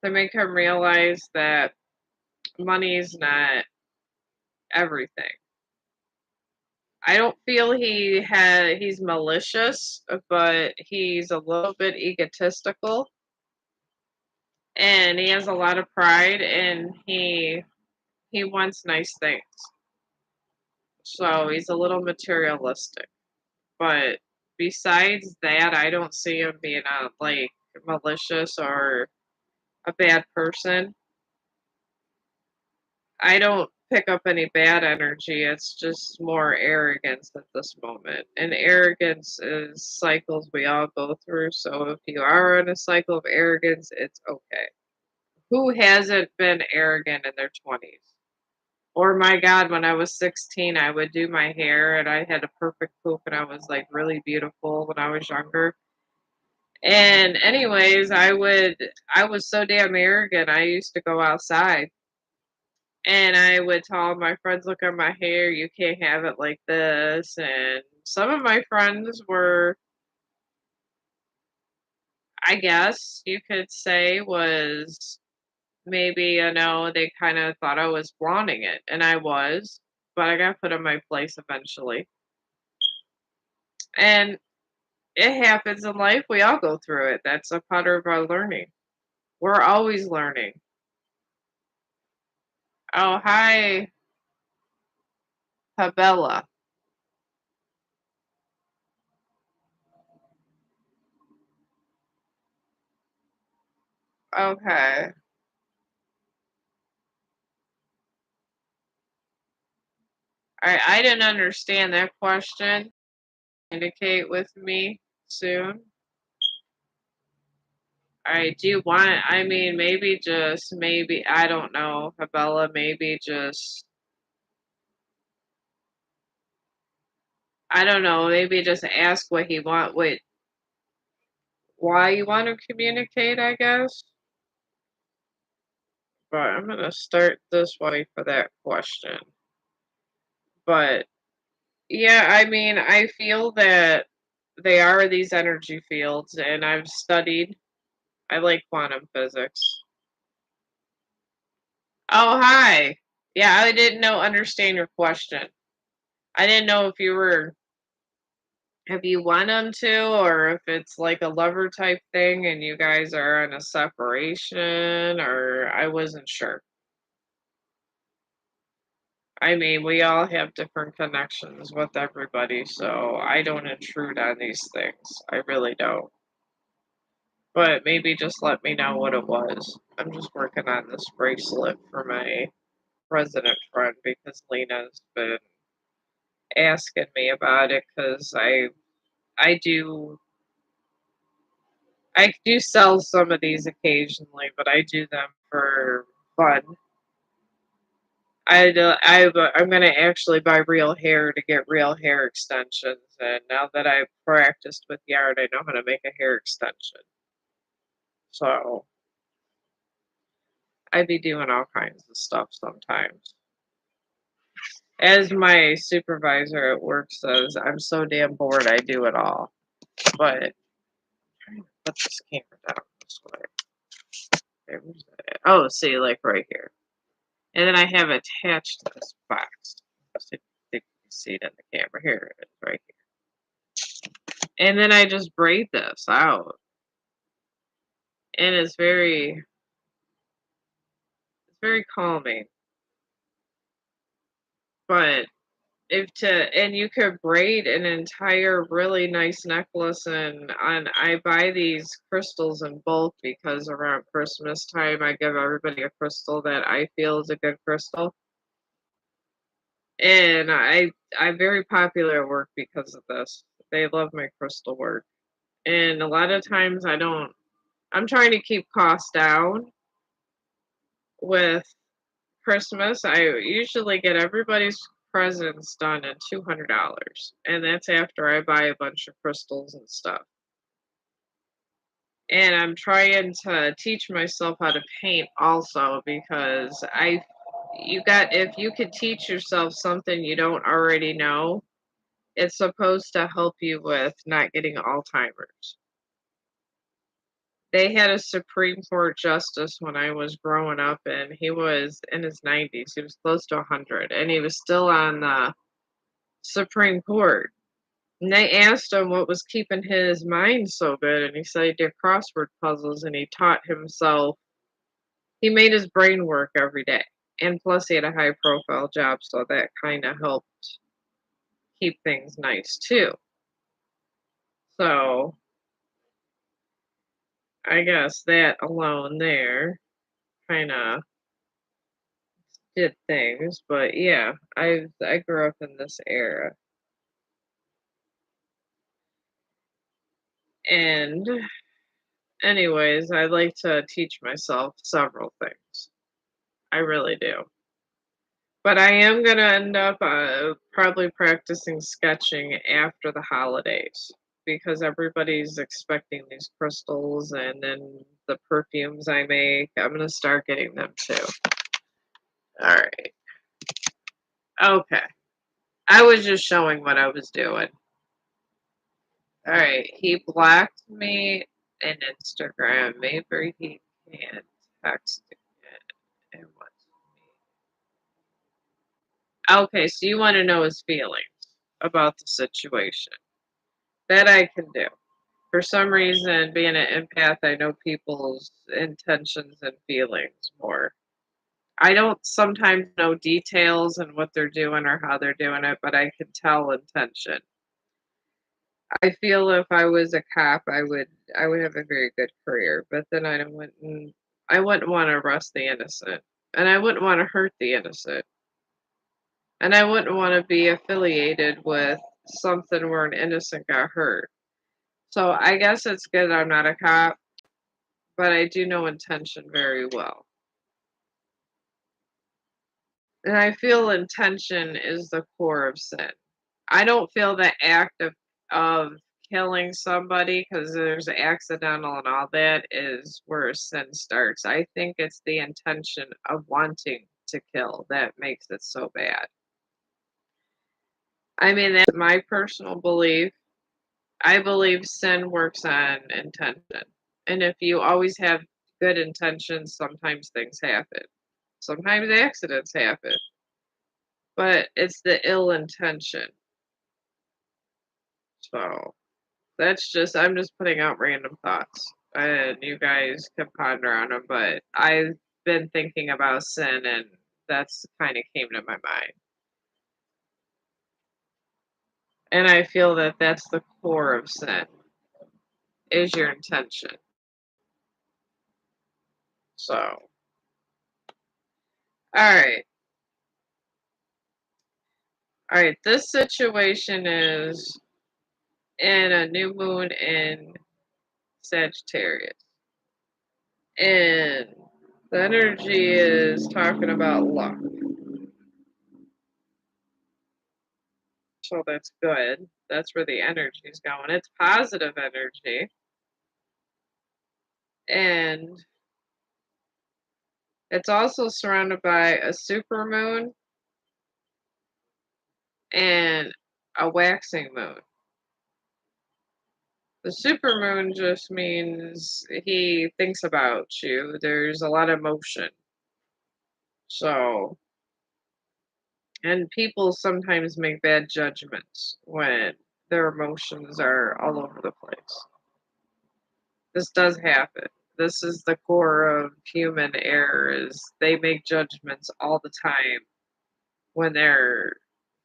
to make him realize that money's not everything. I don't feel he's malicious, but he's a little bit egotistical and he has a lot of pride and he wants nice things. So he's a little materialistic. But besides that, I don't see him being like malicious or a bad person. I don't pick up any bad energy. It's just more arrogance at this moment. And arrogance is cycles we all go through. So if you are in a cycle of arrogance, it's okay. Who hasn't been arrogant in their 20s? Or my God, when I was 16, I would do my hair and I had a perfect poof and I was like really beautiful when I was younger. And anyways, I was so damn arrogant. I used to go outside and I would tell all my friends, look at my hair, you can't have it like this. And some of my friends were, I guess you could say, was maybe, they kind of thought I was flaunting it. And I was, but I got put in my place eventually. And it happens in life. We all go through it. That's a part of our learning. We're always learning. Oh, hi, Pabella. Okay. I didn't understand that question. Indicate with me soon. I do want, I mean, maybe just, maybe, I don't know, Pabella, maybe just, I don't know, maybe just ask what he want, why you want to communicate, I guess. But I'm going to start this way for that question. But yeah, I mean, I feel that they are these energy fields, and I've studied, I like quantum physics. Oh, hi. Yeah, I didn't understand your question. I didn't know if you want them to, or if it's like a lover type thing and you guys are in a separation, or I wasn't sure. I mean, we all have different connections with everybody, so I don't intrude on these things. I really don't. But maybe just let me know what it was. I'm just working on this bracelet for my resident friend because Lena's been asking me about it because I do I do sell some of these occasionally, but I do them for fun. I'm gonna actually buy real hair to get real hair extensions, and now that I've practiced with yarn, I know how to make a hair extension. So I'd be doing all kinds of stuff sometimes. As my supervisor at work says, I'm so damn bored I do it all. But I'm trying to put this camera down this way. Okay, where's that at? Oh, see, like right here. And then I have it attached to this box. See if you can see it in the camera. Here it is, right here. And then I just braid this out. And it's very calming. But and you could braid an entire really nice necklace, and I buy these crystals in bulk because around Christmas time I give everybody a crystal that I feel is a good crystal. And I'm very popular at work because of this. They love my crystal work. And a lot of times I'm trying to keep costs down with Christmas. I usually get everybody's presents done at $200, and that's after I buy a bunch of crystals and stuff. And I'm trying to teach myself how to paint also because if you could teach yourself something you don't already know, it's supposed to help you with not getting Alzheimer's. They had a Supreme Court justice when I was growing up, and he was in his 90s. He was close to 100, and he was still on the Supreme Court. And they asked him what was keeping his mind so good, and he said he did crossword puzzles and he taught himself. He made his brain work every day. And plus, he had a high profile job, so that kind of helped keep things nice too. So, I guess that alone there kind of did things. But yeah, I grew up in this era. And, anyways, I like to teach myself several things. I really do. But I am gonna end up, probably practicing sketching after the holidays because everybody's expecting these crystals and then the perfumes I make. I'm gonna start getting them too. Alright. Okay. I was just showing what I was doing. Alright. He blocked me in Instagram. Maybe he can't text again. And wants me. Okay, so you want to know his feelings about the situation. That I can do. For some reason, being an empath, I know people's intentions and feelings more. I don't sometimes know details and what they're doing or how they're doing it, but I can tell intention. I feel if I was a cop, I would have a very good career, but then I wouldn't want to arrest the innocent, and I wouldn't want to hurt the innocent, and I wouldn't want to be affiliated with something where an innocent got hurt. So I guess it's good I'm not a cop, but I do know intention very well. And I feel intention is the core of sin. I don't feel the act of killing somebody because there's accidental and all that is where sin starts. I think it's the intention of wanting to kill that makes it so bad. I mean, that's my personal belief. I believe sin works on intention. And if you always have good intentions, sometimes things happen. Sometimes accidents happen, but it's the ill intention. So I'm just putting out random thoughts, and you guys can ponder on them. But I've been thinking about sin, and that's kind of came to my mind. And I feel that that's the core of sin is your intention. So, all right. This situation is in a new moon in Sagittarius, and the energy is talking about luck. So that's good. That's where the energy is going. It's positive energy. And It's also surrounded by a supermoon and a waxing moon. The supermoon just means he thinks about you. There's a lot of motion. So, and people sometimes make bad judgments when their emotions are all over the place. This does happen. This is the core of human error is they make judgments all the time when they're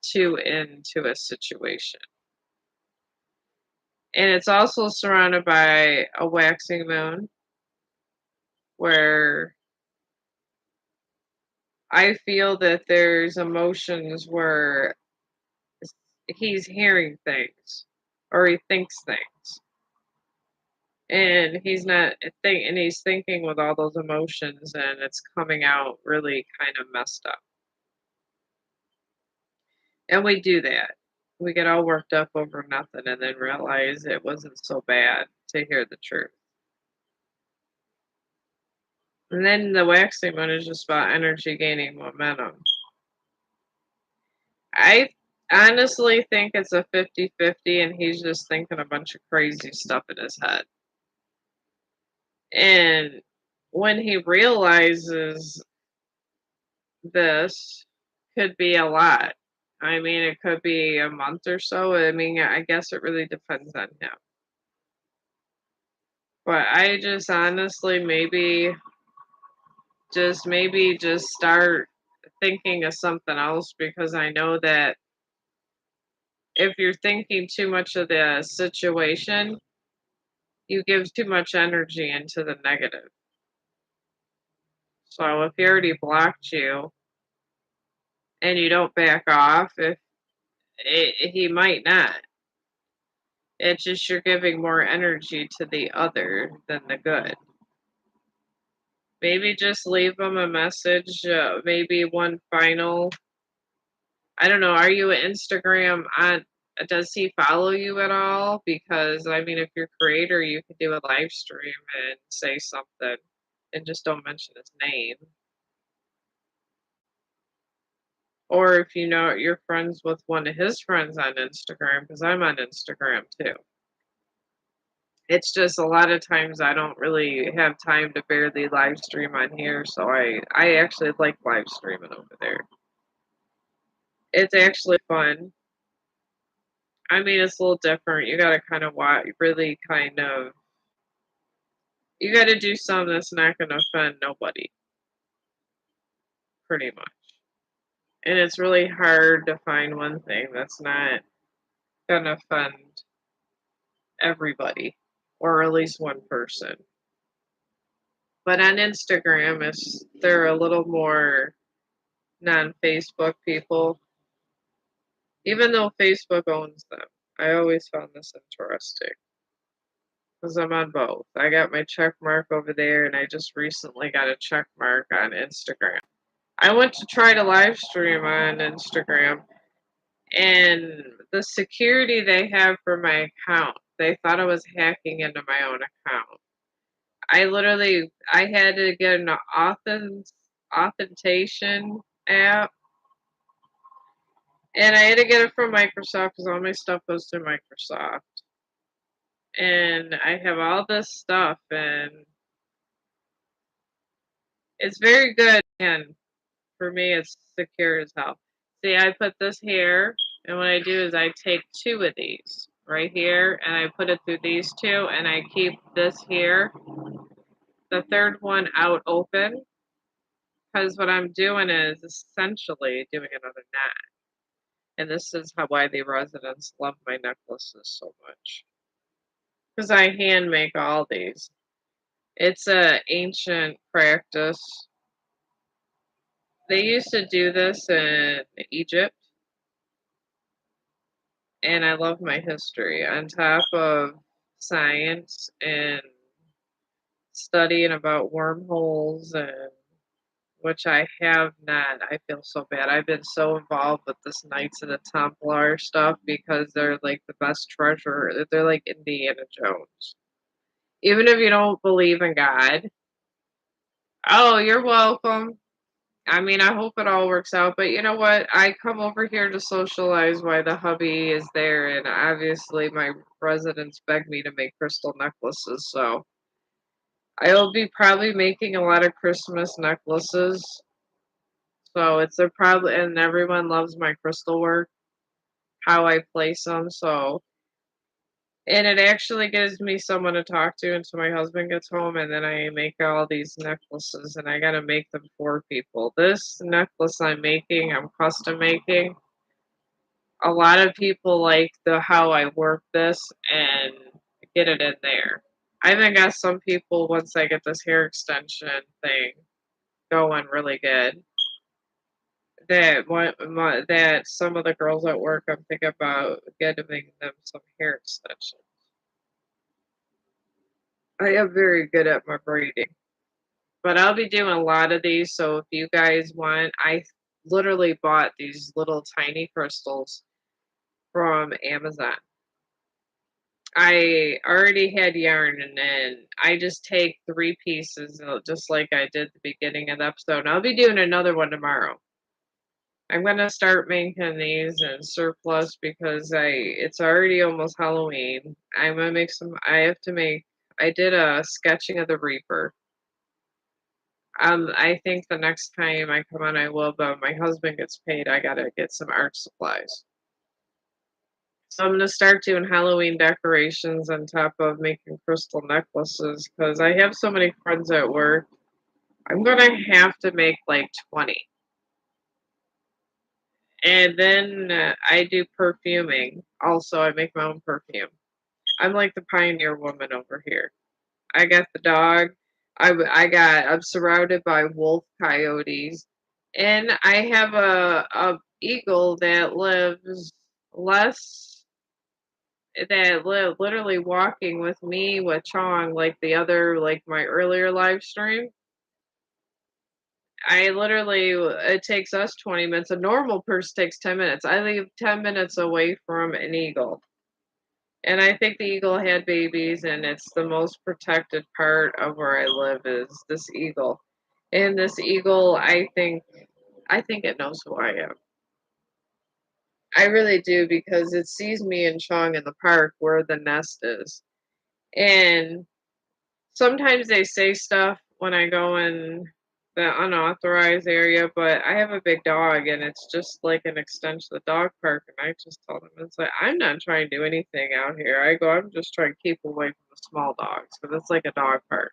too into a situation. And it's also surrounded by a waxing moon where I feel that there's emotions where he's hearing things or he thinks things and he's not and he's thinking with all those emotions and it's coming out really kind of messed up. And we do that. We get all worked up over nothing and then realize it wasn't so bad to hear the truth. And then the waxing one is just about energy gaining momentum. I honestly think it's a 50-50, and he's just thinking a bunch of crazy stuff in his head. And when he realizes this could be a lot. I mean, it could be a month or so. I mean, I guess it really depends on him. But I just honestly maybe just start thinking of something else because I know that if you're thinking too much of the situation, you give too much energy into the negative. So if he already blocked you and you don't back off, if he might not. It's just you're giving more energy to the other than the good. Maybe just leave him a message. Maybe one final. I don't know. Are you an Instagram on? Does he follow you at all? Because I mean, if you're creator, you could do a live stream and say something, and just don't mention his name. Or if you know you're friends with one of his friends on Instagram, because I'm on Instagram too. It's just a lot of times I don't really have time to barely live stream on here, so I actually like live streaming over there. It's actually fun. I mean, it's a little different. You gotta kind of watch, really kind of, you gotta do something that's not gonna offend nobody, pretty much. And it's really hard to find one thing that's not gonna offend everybody, or at least one person. But on Instagram, they're a little more non-Facebook people, even though Facebook owns them. I always found this interesting because I'm on both. I got my check mark over there, and I just recently got a check mark on Instagram. I went to try to live stream on Instagram, and the security they have for my account, they thought I was hacking into my own account. I had to get an authentication app, and I had to get it from Microsoft because all my stuff goes through Microsoft. And I have all this stuff, and it's very good. And for me, it's secure as hell. See, I put this here, and what I do is I take two of these right here, and I put it through these two, and I keep this here, the third one out open, because what I'm doing is essentially doing another knot. And this is why the residents love my necklaces so much. Because I hand make all these. It's a ancient practice. They used to do this in Egypt, and I love my history. On top of science and studying about wormholes and which I have not. I feel so bad. I've been so involved with this Knights of the Templar stuff because they're like the best treasure. They're like Indiana Jones. Even if you don't believe in God, Oh, you're welcome. I mean, I hope it all works out, but you know what? I come over here to socialize while the hubby is there, and obviously my residents beg me to make crystal necklaces, so I will be probably making a lot of Christmas necklaces. So it's a probably, and everyone loves my crystal work, how I place them. So, and it actually gives me someone to talk to until my husband gets home, and then I make all these necklaces, and I gotta make them for people. This necklace I'm custom making. A lot of people like the how I work this and get it in there. I even got some people once I get this hair extension thing going really good. That some of the girls at work I'm thinking about getting them some hair extensions. I am very good at my braiding, but I'll be doing a lot of these. So if you guys want, I literally bought these little tiny crystals from Amazon. I already had yarn, and then I just take three pieces, just like I did the beginning of the episode. And I'll be doing another one tomorrow. I'm gonna start making these in surplus because it's already almost Halloween. I'm gonna make some. I have to make. I did a sketching of the Reaper. I think the next time I come on, I will. But my husband gets paid. I gotta get some art supplies. So I'm gonna start doing Halloween decorations on top of making crystal necklaces because I have so many friends at work. I'm gonna have to make like 20. And then I do perfuming. Also, I make my own perfume. I'm like the pioneer woman over here. I got the dog. I'm surrounded by wolf coyotes, and I have a eagle that lives less literally walking with me with Chong like the other like my earlier live stream. I literally it takes us 20 minutes. A normal person takes 10 minutes. I live 10 minutes away from an eagle. And I think the eagle had babies, and it's the most protected part of where I live is this eagle. And this eagle, I think it knows who I am. I really do because it sees me and Chong in the park where the nest is. And sometimes they say stuff when I go in the unauthorized area, but I have a big dog and it's just like an extension of the dog park. And I just told them, it's like, I'm not trying to do anything out here. I'm just trying to keep away from the small dogs because it's like a dog park.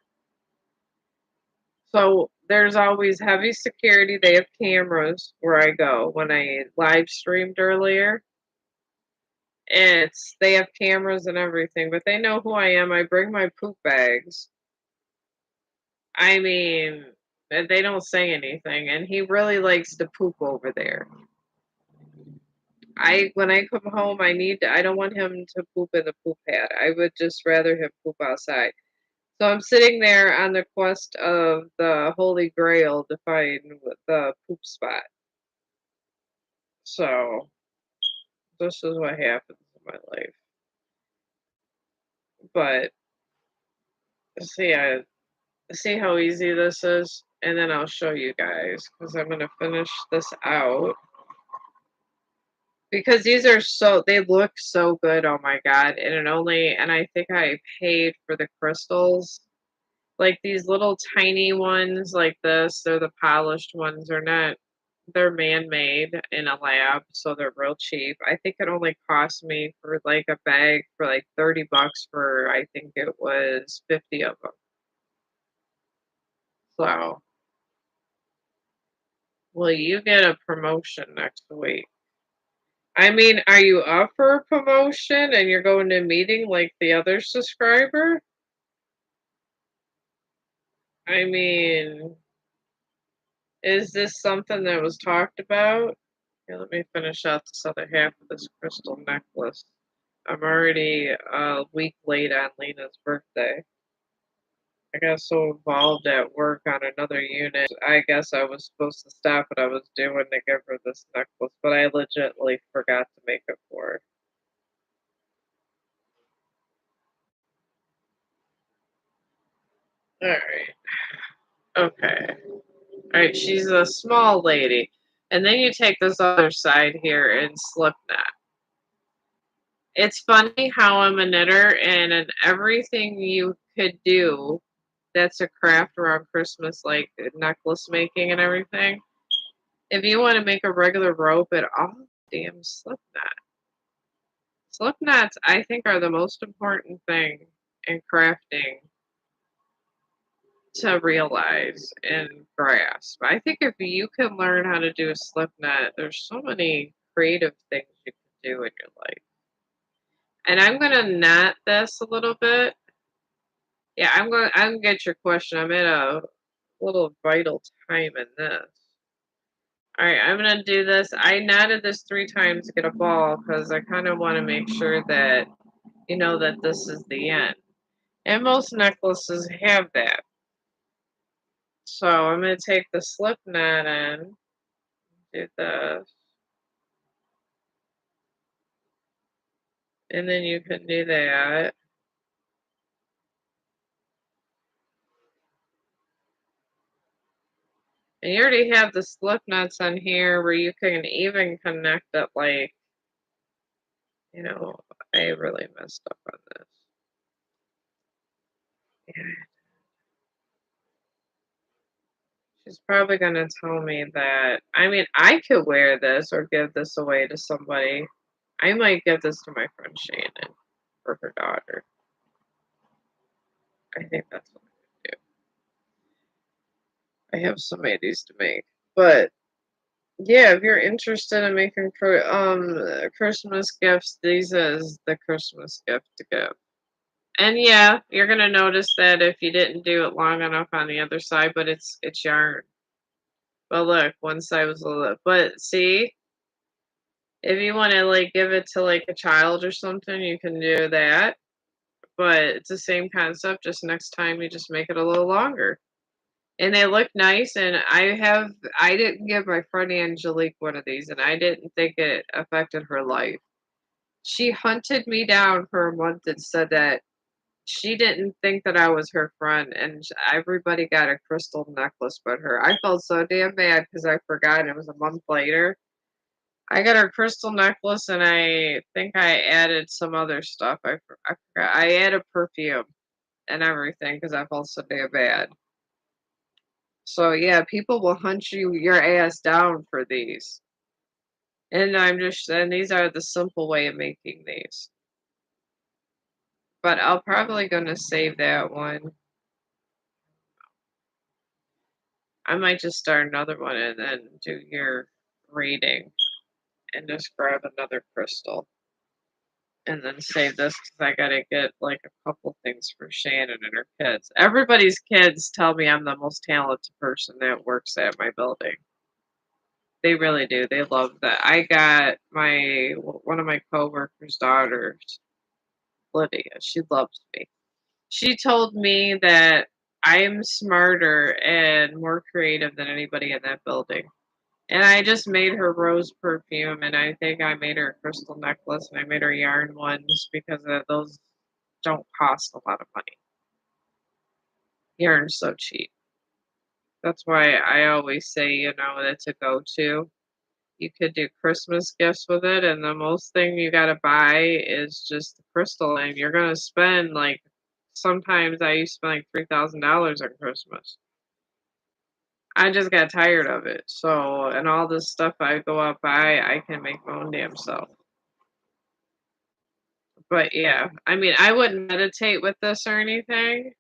So there's always heavy security. They have cameras where I go. When I live streamed earlier, they have cameras and everything, but they know who I am. I bring my poop bags. I mean, they don't say anything, and he really likes to poop over there. When I come home, I don't want him to poop in the poop pad. I would just rather him poop outside. So I'm sitting there on the quest of the Holy Grail to find the poop spot. So this is what happens in my life. But see, see how easy this is, and then I'll show you guys because I'm gonna finish this out. Because they look so good, oh my god, and I think I paid for the crystals. Like these little tiny ones like this, they're the polished ones, they're man-made in a lab, so they're real cheap. I think it only cost me for like a bag for like $30 for I think it was 50 of them. So, will you get a promotion next week? I mean, are you up for a promotion and you're going to a meeting like the other subscriber? I mean, is this something that was talked about? Here, let me finish out this other half of this crystal necklace. I'm already a week late on Lena's birthday. I got so involved at work on another unit. I guess I was supposed to stop what I was doing to give her this necklace, but I legitimately forgot to make it for her. Alright. Okay. Alright, she's a small lady. And then you take this other side here and slip knot. It's funny how I'm a knitter and in everything you could do that's a craft around Christmas, like necklace making and everything. If you want to make a regular rope, it all damn slip knot. Slip knots, I think, are the most important thing in crafting to realize and grasp. I think if you can learn how to do a slip knot, there's so many creative things you can do in your life. And I'm gonna knot this a little bit. Yeah, I'm gonna get your question. I'm at a little vital time in this. All right, I'm gonna do this. I knotted this 3 times to get a ball because I kind of want to make sure that you know that this is the end. And most necklaces have that. So I'm gonna take the slip knot and do this, and then you can do that. And you already have the slip knots on here where you can even connect it like, you know, I really messed up on this. Yeah, she's probably gonna tell me that. I mean, I could wear this or give this away to somebody. I might give this to my friend Shannon for her daughter. I think that's what I do. I have so many of these to make. But yeah, if you're interested in making Christmas gifts, these is the Christmas gift to give. And yeah, you're gonna notice that if you didn't do it long enough on the other side, but it's yarn. But look, one side was a little. But see, if you want to like give it to like a child or something, you can do that. But it's the same concept. Just next time, you just make it a little longer. And they look nice, and I didn't give my friend Angelique one of these, and I didn't think it affected her life. She hunted me down for a month and said that she didn't think that I was her friend, and everybody got a crystal necklace but her. I felt so damn bad because I forgot, it was a month later. I got her crystal necklace, and I think I added some other stuff. I forgot. I added perfume and everything because I felt so damn bad. So yeah, people will hunt your ass down for these. And these are the simple way of making these. But I'll probably gonna save that one. I might just start another one and then do your reading and just grab another crystal and then save this because I gotta get like a couple things for Shannon and her kids. Everybody's kids tell me I'm the most talented person that works at my building. They really do. They love that. I got my one of my coworkers' daughters, Lydia. She loves me. She told me that I am smarter and more creative than anybody in that building. And I just made her rose perfume, and I think I made her a crystal necklace, and I made her yarn ones because those don't cost a lot of money. Yarn's so cheap. That's why I always say, you know, it's a go-to. You could do Christmas gifts with it, and the most thing you gotta buy is just the crystal, and you're gonna spend like sometimes I used to spend like $3,000 on Christmas. I just got tired of it. So, and all this stuff I go out buy, I can make my own damn self. But yeah, I mean, I wouldn't meditate with this or anything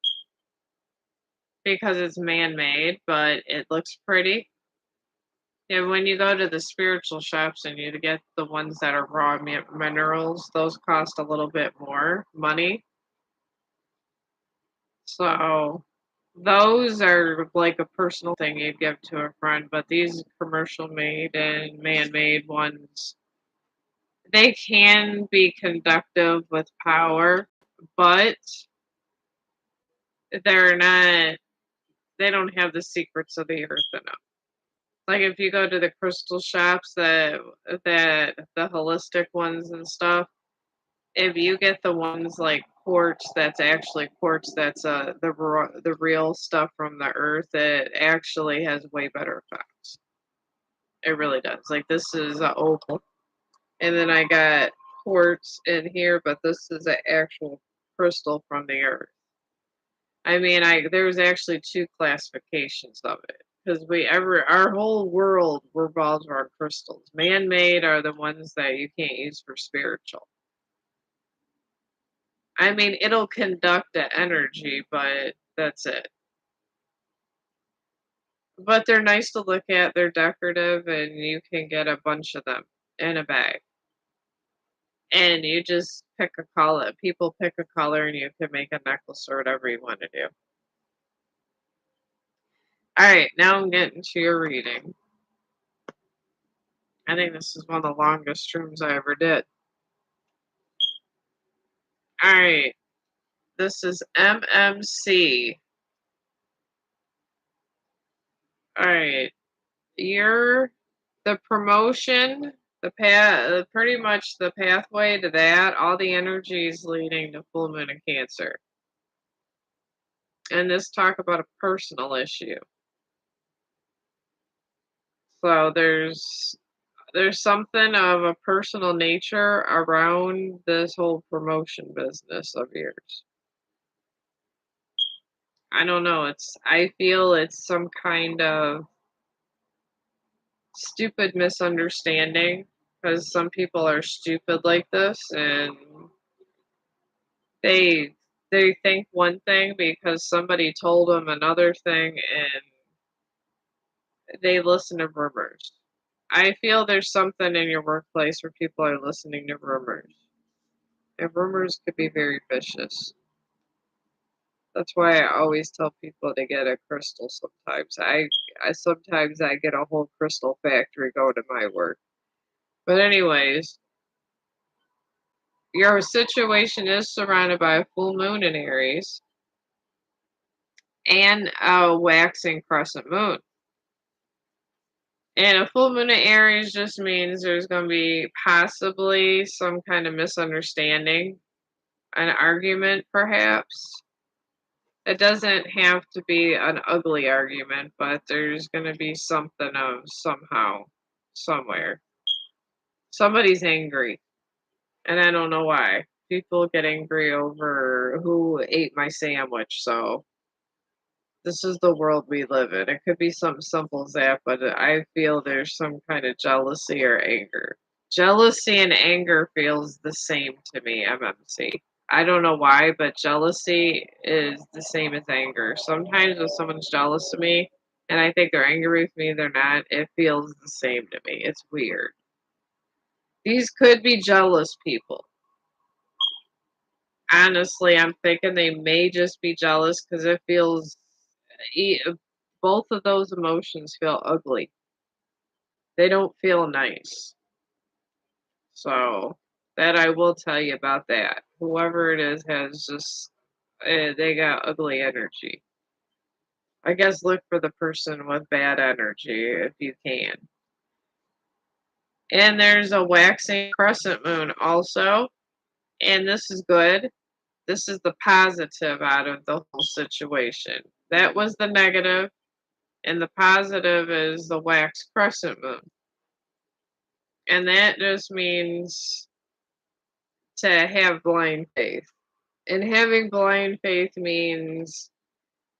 because it's man-made, but it looks pretty. Yeah, when you go to the spiritual shops and you get the ones that are raw minerals, those cost a little bit more money. So those are like a personal thing you'd give to a friend, but these commercial made and man-made ones, they can be conductive with power, but they're not they don't have the secrets of the earth in them. Like if you go to the crystal shops that the holistic ones and stuff, If you get the ones like quartz, that's actually quartz, that's the real stuff from the earth, it actually has way better effects. It really does. Like this is a opal, and then I got quartz in here, but this is an actual crystal from the earth. I mean, I there's actually two classifications of it because our whole world revolves around crystals. Man-made are the ones that you can't use for spiritual. I mean, it'll conduct the energy, but that's it. But they're nice to look at. They're decorative, and you can get a bunch of them in a bag. And you just pick a color. People pick a color, and you can make a necklace or whatever you want to do. All right, now I'm getting to your reading. I think this is one of the longest streams I ever did. All right, this is MMC. All right, you're the promotion, the path, pretty much the pathway to that. All the energies leading to full moon and Cancer, and this talk about a personal issue. So there's something of a personal nature around this whole promotion business of yours. I don't know. I feel it's some kind of stupid misunderstanding because some people are stupid like this and they they think one thing because somebody told them another thing and they listen to rumors. I feel there's something in your workplace where people are listening to rumors. And rumors could be very vicious. That's why I always tell people to get a crystal sometimes. I sometimes I get a whole crystal factory going to my work. But anyways, your situation is surrounded by a full moon in Aries and a waxing crescent moon. And a full moon in Aries just means there's going to be possibly some kind of misunderstanding, an argument perhaps. It doesn't have to be an ugly argument, but there's going to be something of somehow, somewhere. Somebody's angry, and I don't know why. People get angry over who ate my sandwich, so this is the world we live in. It could be something simple as that, but I feel there's some kind of jealousy or anger. Jealousy and anger feels the same to me, MMC. I don't know why, but jealousy is the same as anger. Sometimes when someone's jealous of me and I think they're angry with me, they're not, it feels the same to me. It's weird. These could be jealous people. Honestly, I'm thinking they may just be jealous because it feels, e- both of those emotions feel ugly. They don't feel nice. So, that I will tell you about that. Whoever it is has just, they got ugly energy. I guess look for the person with bad energy if you can. And there's a waxing crescent moon also, and this is good. This is the positive out of the whole situation. That was the negative, and the positive is the wax crescent moon. And that just means to have blind faith. And having blind faith means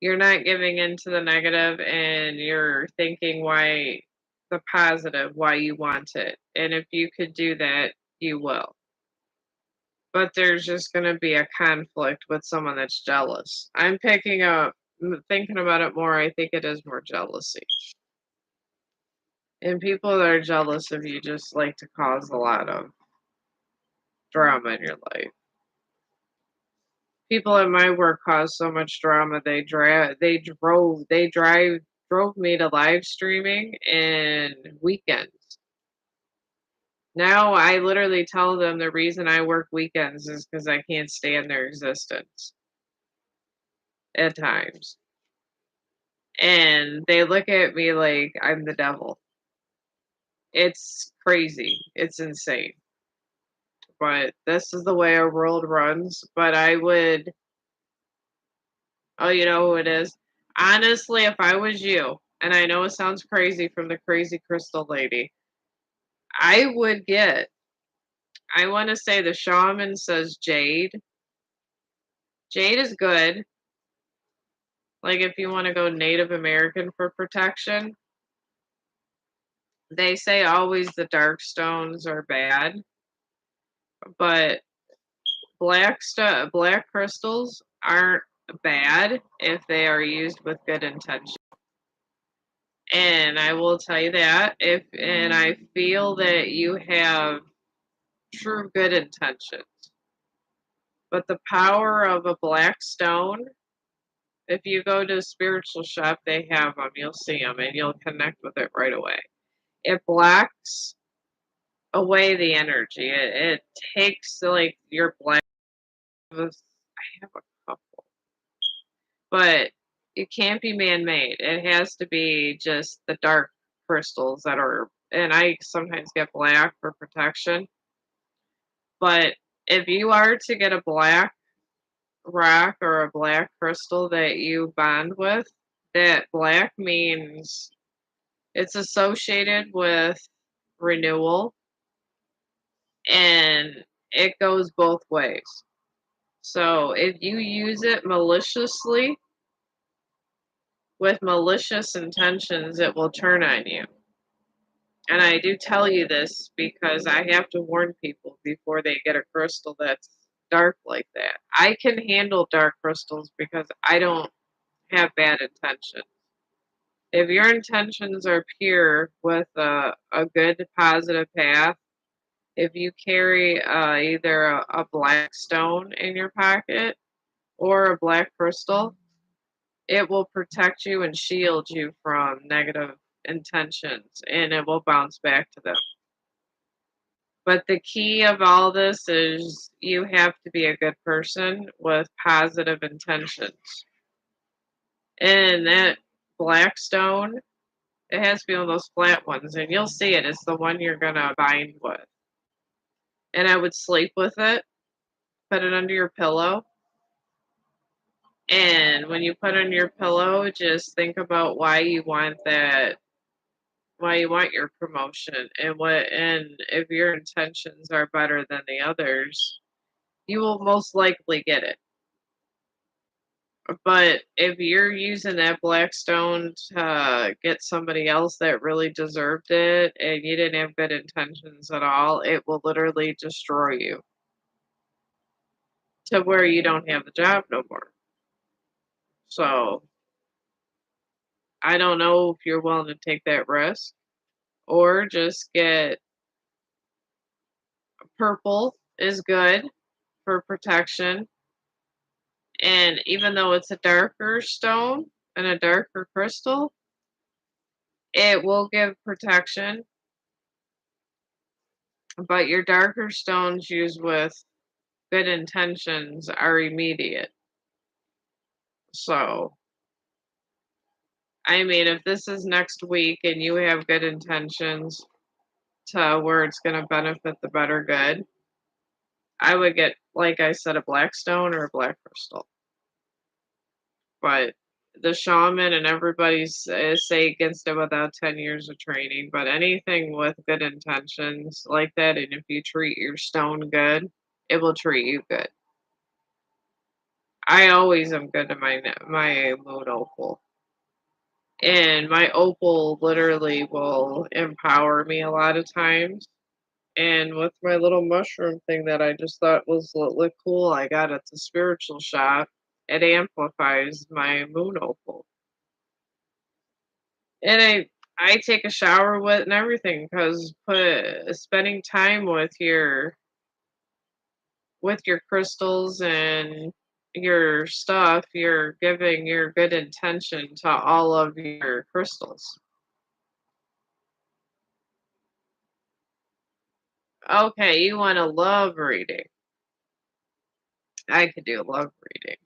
you're not giving into the negative and you're thinking why the positive, why you want it. And if you could do that, you will. But there's just going to be a conflict with someone that's jealous. I'm picking up, thinking about it more, I think it is more jealousy. And people that are jealous of you just like to cause a lot of drama in your life. People at my work cause so much drama. Drove me to live streaming and weekends. Now I literally tell them the reason I work weekends is because I can't stand their existence at times. And they look at me like I'm the devil. It's crazy. It's insane. but this is the way our world runs. But I would, oh, you know who it is? Honestly, if I was you, and I know it sounds crazy from the crazy crystal lady, I would get, I want to say the shaman says jade. Jade is good. Like if you want to go Native American for protection, they say always the dark stones are bad, but black crystals aren't bad if they are used with good intention. And I will tell you that if and I feel that you have true good intentions. But the power of a black stone, if you go to a spiritual shop, they have them. You'll see them and you'll connect with it right away. It blocks away the energy. It takes like your black. I have a couple, but it can't be man-made. It has to be just the dark crystals that are. And I sometimes get black for protection. But if you are to get a black rock or a black crystal that you bond with, that black means it's associated with renewal and it goes both ways. So if you use it maliciously with malicious intentions, it will turn on you. And I do tell you this because I have to warn people before they get a crystal that's dark like that. I can handle dark crystals because I don't have bad intentions. If your intentions are pure with a good positive path, if you carry either a black stone in your pocket or a black crystal, it will protect you and shield you from negative intentions and it will bounce back to them. But the key of all this is you have to be a good person with positive intentions. And that black stone, it has to be one of those flat ones, and you'll see it. It's the one you're gonna bind with. And I would sleep with it, put it under your pillow, and when you put it on your pillow, just think about why you want that, why you want your promotion, and what, and if your intentions are better than the others, you will most likely get it. But if you're using that black stone to get somebody else that really deserved it and you didn't have good intentions at all, it will literally destroy you to where you don't have the job no more. So I don't know if you're willing to take that risk or just get purple is good for protection. And even though it's a darker stone and a darker crystal, it will give protection. But your darker stones used with good intentions are immediate. So, I mean, if this is next week and you have good intentions to where it's going to benefit the better good, I would get, like I said, a black stone or a black crystal. But the shaman and everybody's say against it without 10 years of training. But anything with good intentions like that, and if you treat your stone good, it will treat you good. I always am good to my moon opal. And my opal literally will empower me a lot of times. And with my little mushroom thing that I just thought was look cool, I got at the spiritual shop. It amplifies my moon opal, and I take a shower with and everything because put spending time with your crystals and your stuff, you're giving your good intention to all of your crystals. Okay, you want a love reading. I could do a love reading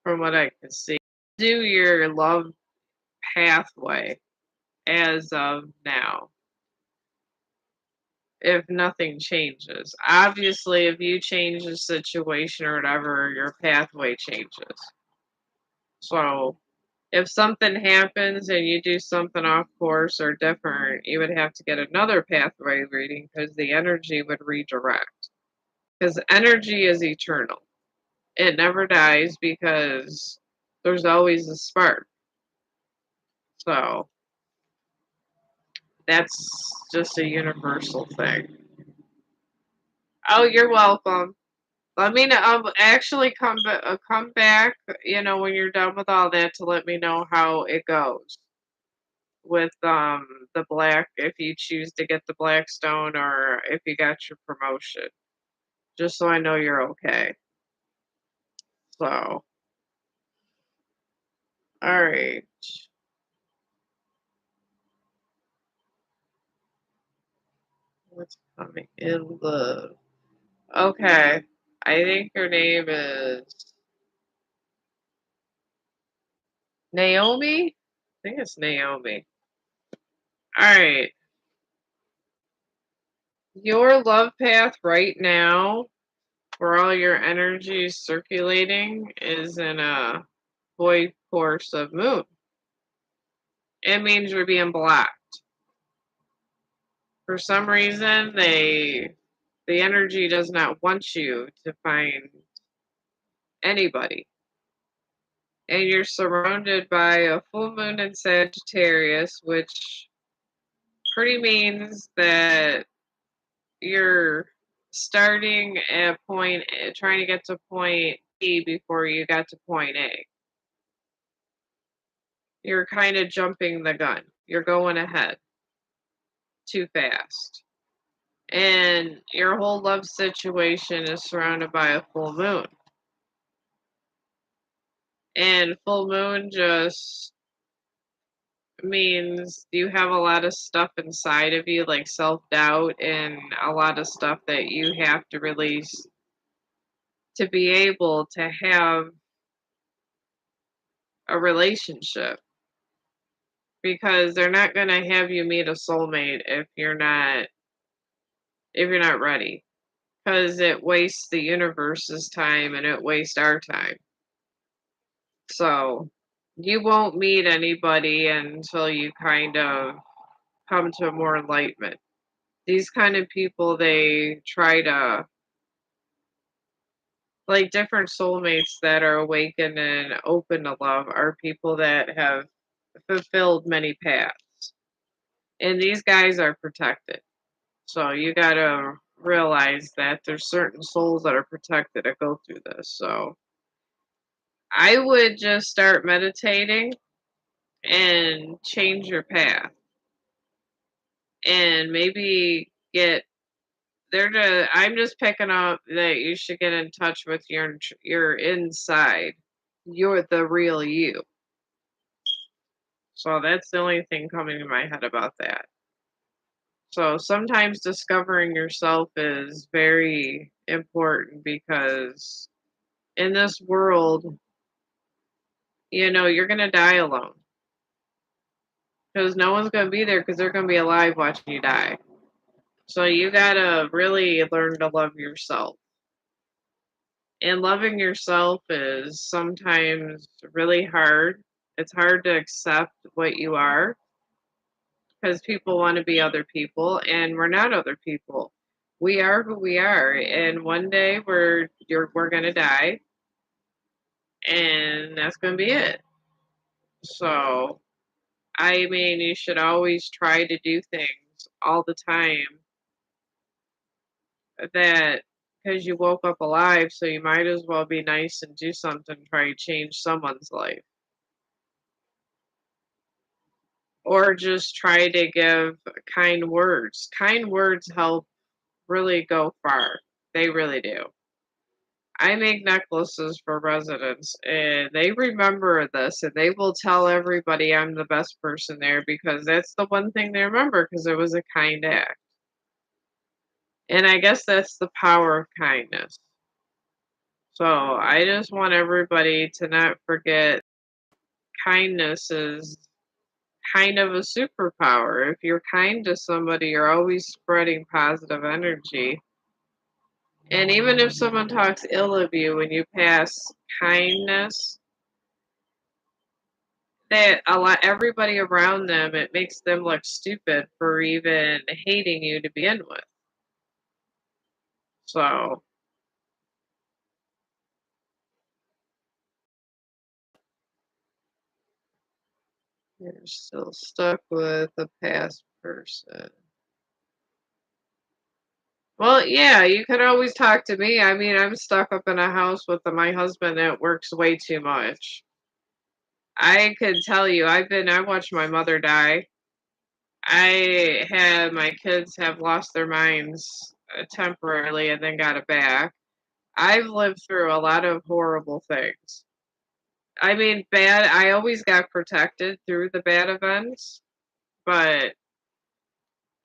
from what I can see. Do your love pathway as of now. if nothing changes. Obviously, if you change the situation or whatever, your pathway changes. So, if something happens and you do something off course or different, you would have to get another pathway reading because the energy would redirect. Because energy is eternal, it never dies because there's always a spark. So, that's just a universal thing. Oh, you're welcome. Let me know. Actually, come back. When you're done with all that, to let me know how it goes with the black. If you choose to get the black stone, or if you got your promotion, just so I know you're okay. So, all right. What's coming in love? Okay. I think your name is Naomi. I think it's Naomi. All right. Your love path right now, where all your energy is circulating, is in a void course of moon. It means you're being blocked. For some reason, the energy does not want you to find anybody. And you're surrounded by a full moon in Sagittarius, which pretty means that you're starting at point, trying to get to point B before you got to point A. You're kind of jumping the gun. You're going ahead too fast. And your whole love situation is surrounded by a full moon. And full moon just means you have a lot of stuff inside of you, like self doubt, and a lot of stuff that you have to release to be able to have a relationship. Because they're not going to have you meet a soulmate if you're not ready, because it wastes the universe's time and it wastes our time. So you won't meet anybody until you kind of come to more enlightenment. These kind of people, they try to, like, different soulmates that are awakened and open to love, are people that have fulfilled many paths. And these guys are protected. So you gotta realize that there's certain souls that are protected that go through this. So I would just start meditating and change your path, and maybe get there to I'm just picking up that you should get in touch with your inside. You're the real you. So that's the only thing coming to my head about that. So sometimes discovering yourself is very important, because in this world, you're going to die alone, because no one's going to be there, because they're going to be alive watching you die. So you got to really learn to love yourself. And loving yourself is sometimes really hard. It's hard to accept what you are, because people want to be other people, and we're not other people. We are who we are, and one day we're going to die, and that's going to be it. So, I mean, you should always try to do things all the time that, because you woke up alive, so you might as well be nice and do something, try to change someone's life. Or just try to give kind words. Kind words help really go far. They really do. I make necklaces for residents, and they remember this, and they will tell everybody I'm the best person there, because that's the one thing they remember, because it was a kind act. And I guess that's the power of kindness. So I just want everybody to not forget kindness is kind of a superpower. If you're kind to somebody, you're always spreading positive energy. And even if someone talks ill of you, when you pass kindness, that a lot everybody around them, it makes them look stupid for even hating you to begin with. So you're still stuck with a past person. Well, yeah, you could always talk to me. I mean, I'm stuck up in a house with my husband that works way too much. I could tell you, I watched my mother die. I had my kids have lost their minds temporarily and then got it back. I've lived through a lot of horrible things. I mean, bad, I always got protected through the bad events, but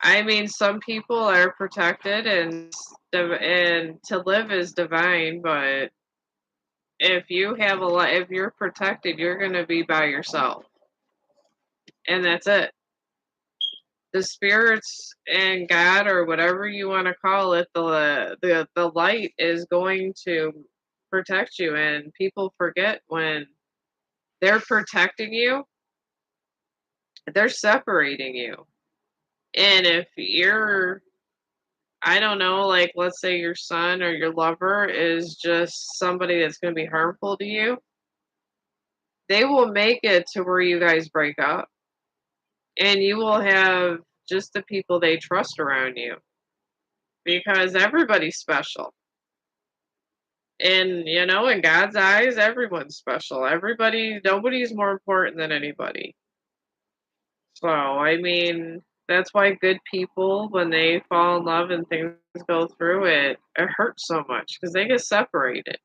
I mean, some people are protected and to live is divine, but if you have a lot, if you're protected, you're going to be by yourself. And that's it. The spirits and God or whatever you want to call it, the light is going to protect you, and people forget when they're protecting you, they're separating you. And if you're, I don't know, like let's say your son or your lover is just somebody that's going to be harmful to you, they will make it to where you guys break up, and you will have just the people they trust around you because everybody's special. And in God's eyes, everyone's special. Nobody's more important than anybody. So, I mean, that's why good people, when they fall in love and things go through it hurts so much because they get separated.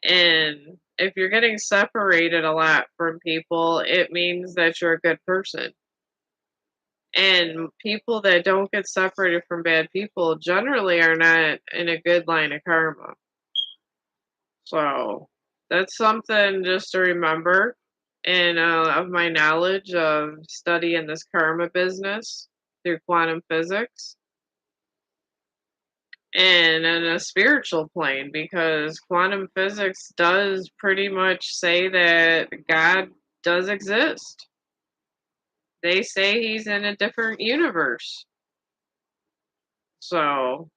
And if you're getting separated a lot from people, it means that you're a good person. And people that don't get separated from bad people generally are not in a good line of karma. So that's something just to remember. And of my knowledge of studying this karma business through quantum physics and in a spiritual plane, because quantum physics does pretty much say that God does exist. They say he's in a different universe. So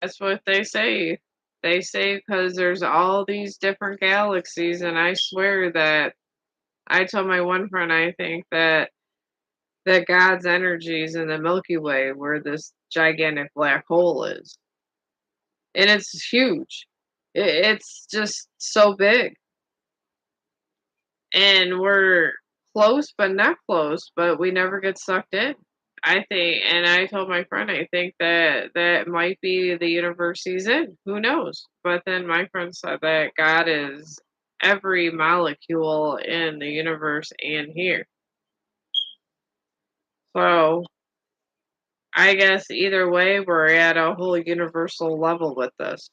that's what they say. They say because there's all these different galaxies, and I swear that I told my one friend I think that God's energies in the Milky Way where this gigantic black hole is. And it's huge. It's just so big. And we're close but not close, but we never get sucked in. I think, and I told my friend, I think that that might be the universe he's in. Who knows? But then my friend said that God is every molecule in the universe and here. So I guess either way, we're at a whole universal level with this.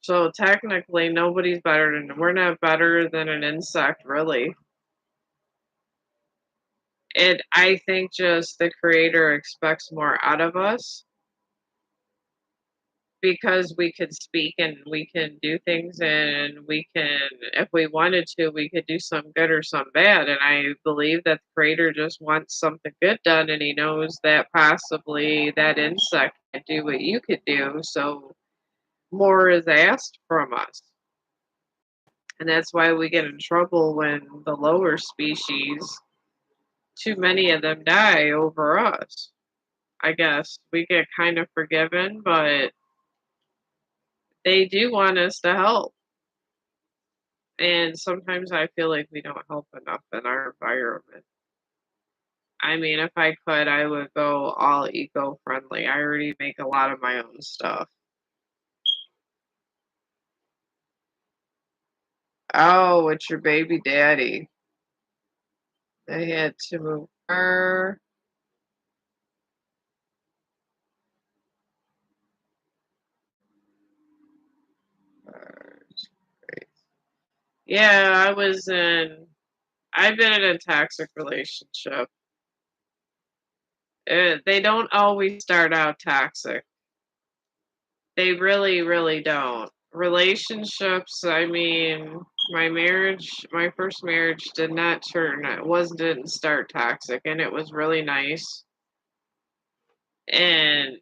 So technically, we're not better than an insect, really. And I think just the creator expects more out of us because we could speak and we can do things and we can, if we wanted to, we could do some good or some bad. And I believe that the creator just wants something good done and he knows that possibly that insect can do what you could do. So more is asked from us. And that's why we get in trouble when the lower species, too many of them die over us. I guess we get kind of forgiven, but they do want us to help. And sometimes I feel like we don't help enough in our environment. I mean, if I could, I would go all eco friendly. I already make a lot of my own stuff. Oh, it's your baby daddy. They had to move her. Yeah, I've been in a toxic relationship. They don't always start out toxic. They really, really don't. Relationships, I mean, my first marriage did not turn, it was didn't start toxic, and it was really nice. And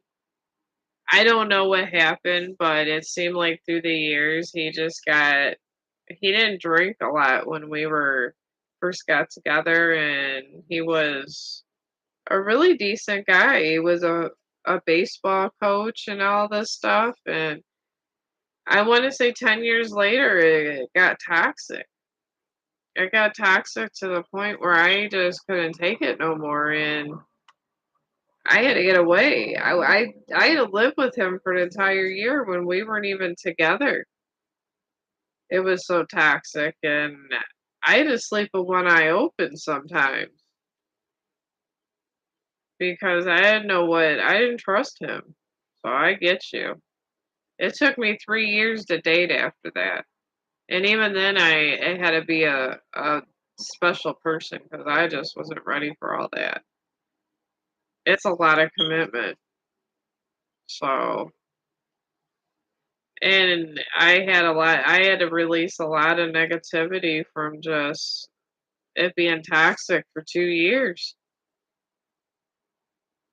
I don't know what happened, but it seemed like through the years he didn't drink a lot when we were first got together, and he was a really decent guy. He was a baseball coach and all this stuff, and I want to say 10 years later it got toxic. It got toxic to the point where I just couldn't take it no more, and I had to get away. I had to live with him for an entire year when we weren't even together. It was so toxic, and I had to sleep with one eye open sometimes because I didn't know what I didn't trust him. So I get you. It took me 3 years to date after that, and even then, I had to be a special person because I just wasn't ready for all that. It's a lot of commitment. So, and I had to release a lot of negativity from just it being toxic for 2 years.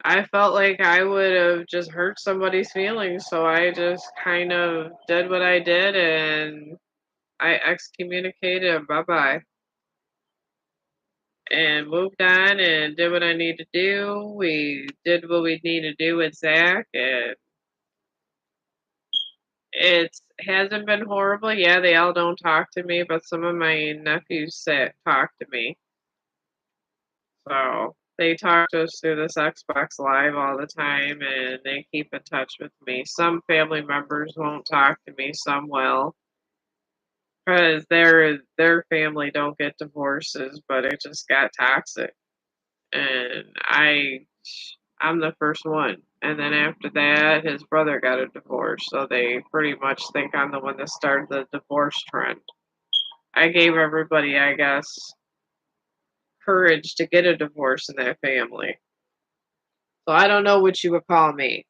I felt like I would have just hurt somebody's feelings, so I just kind of did what I did and I excommunicated bye bye and moved on and did what I need to do. We did what we need to do with Zach, and it hasn't been horrible. Yeah, they all don't talk to me, but some of my nephews talk to me. So they talk to us through this Xbox Live all the time and they keep in touch with me. Some family members won't talk to me, some will. Because their family don't get divorces, but it just got toxic. And I'm the first one. And then after that his brother got a divorce. So they pretty much think I'm the one that started the divorce trend. I gave everybody, I guess, courage to get a divorce in that family. So I don't know what you would call me.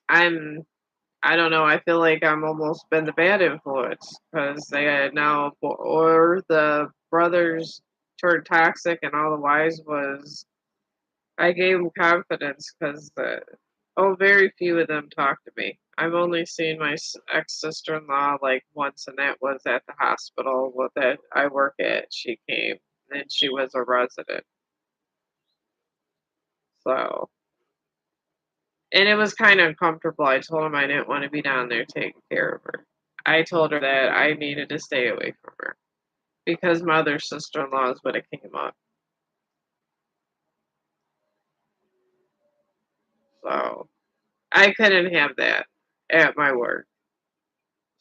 I'm I don't know. I feel like I'm almost been the bad influence because they had now or the brothers turned toxic, and all the wives was I gave them confidence because very few of them talk to me. I've only seen my ex sister in law like once, and that was at the hospital that I work at. She came, and she was a resident. So, and it was kind of uncomfortable. I told him I didn't want to be down there taking care of her. I told her that I needed to stay away from her because my other sister-in-law is what it came up. So I couldn't have that at my work.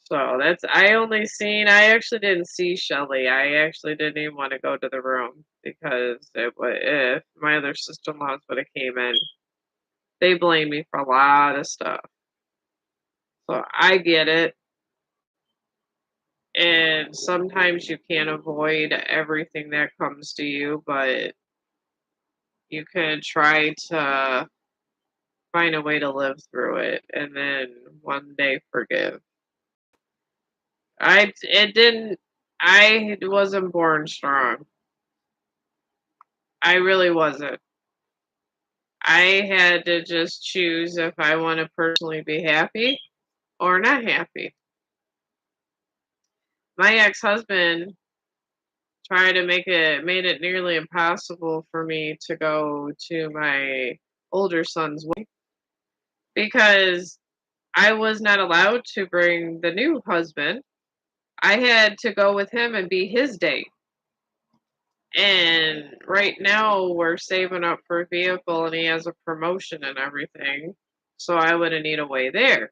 So that's I actually didn't see Shelly. I actually didn't even want to go to the room because it would if my other sister-in-laws would have came in, they blame me for a lot of stuff. So I get it. And sometimes you can't avoid everything that comes to you, but you can try to find a way to live through it and then one day forgive. It didn't, I wasn't born strong. I really wasn't. I had to just choose if I want to personally be happy or not happy. My ex husband made it nearly impossible for me to go to my older son's wedding because I was not allowed to bring the new husband. I had to go with him and be his date. And right now we're saving up for a vehicle and he has a promotion and everything. So I wouldn't need a way there.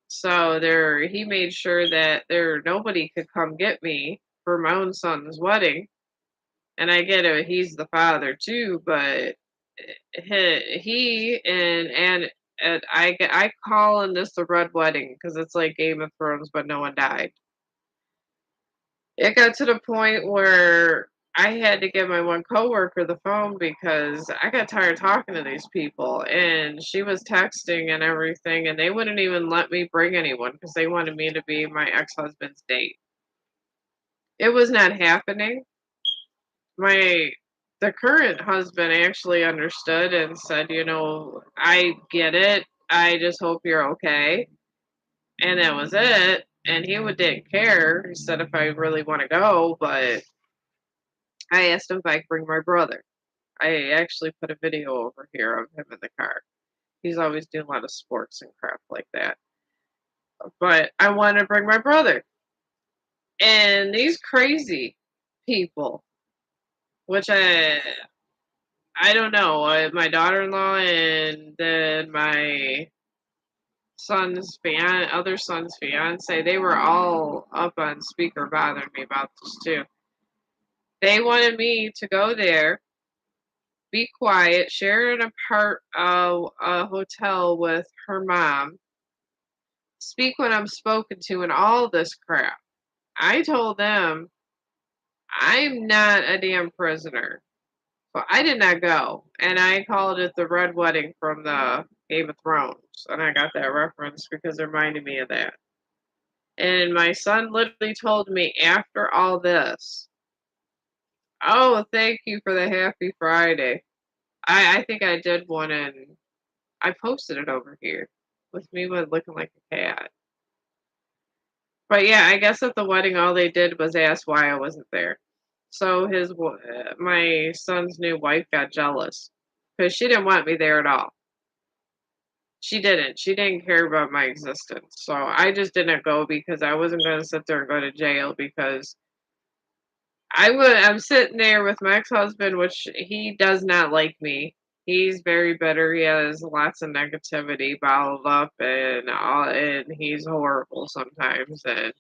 So he made sure that nobody could come get me for my own son's wedding. And I get it, he's the father too, but he and I calling this the Red Wedding because it's like Game of Thrones, but no one died. It got to the point where I had to give my one coworker the phone because I got tired talking to these people, and she was texting and everything, and they wouldn't even let me bring anyone because they wanted me to be my ex-husband's date. It was not happening. My the current husband actually understood and said, "I get it. I just hope you're okay." And that was it. And he would didn't care. He said if I really want to go, but I asked him if I could bring my brother. I actually put a video over here of him in the car. He's always doing a lot of sports and crap like that. But I wanted to bring my brother. And these crazy people, which I don't know, my daughter-in-law and then my other son's fiance, they were all up on speaker bothering me about this too. They wanted me to go there, be quiet, share a hotel with her mom, speak when I'm spoken to, and all this crap. I told them I'm not a damn prisoner. So I did not go. And I called it the Red Wedding from the Game of Thrones. And I got that reference because it reminded me of that. And my son literally told me after all this, "Oh, thank you for the happy Friday." I think I did one and I posted it over here with me looking like a cat. But yeah, I guess at the wedding, all they did was ask why I wasn't there. So my son's new wife got jealous because she didn't want me there at all. She didn't. She didn't care about my existence. So I just didn't go because I wasn't going to sit there and go to jail because I'm sitting there with my ex-husband, which he does not like me. He's very bitter. He has lots of negativity bottled up and he's horrible sometimes. And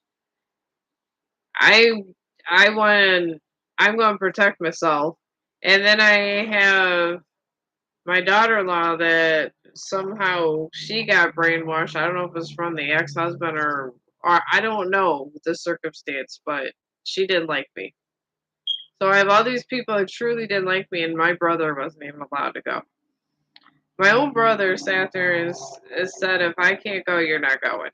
I I want I'm going to protect myself. And then I have my daughter-in-law that somehow she got brainwashed. I don't know if it's from the ex-husband or I don't know the circumstance, but she didn't like me. So I have all these people that truly didn't like me, and my brother wasn't even allowed to go. My own brother sat there and said, "If I can't go, you're not going."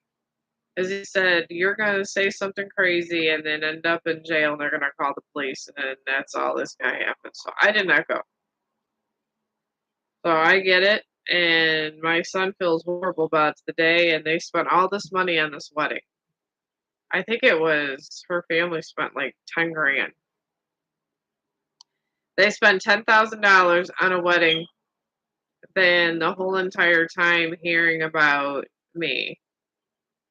As he said, "You're gonna say something crazy and then end up in jail, and they're gonna call the police, and then that's all that's gonna happen." So I did not go. So I get it, and my son feels horrible about it today, and they spent all this money on this wedding. I think it was her family spent like 10 grand. They spent $10,000 on a wedding than the whole entire time hearing about me.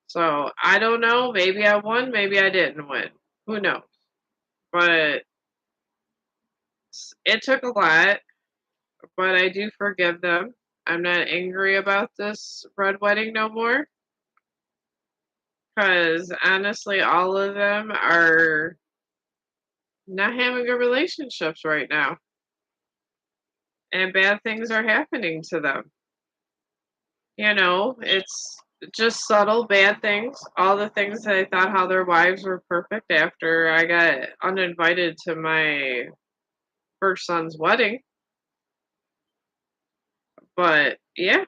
So I don't know. Maybe I won. Maybe I didn't win. Who knows? But it took a lot. But I do forgive them. I'm not angry about this red wedding no more. Because honestly, all of them are not having good relationships right now. And bad things are happening to them. It's just subtle bad things. All the things that I thought how their wives were perfect after I got uninvited to my first son's wedding. But yeah,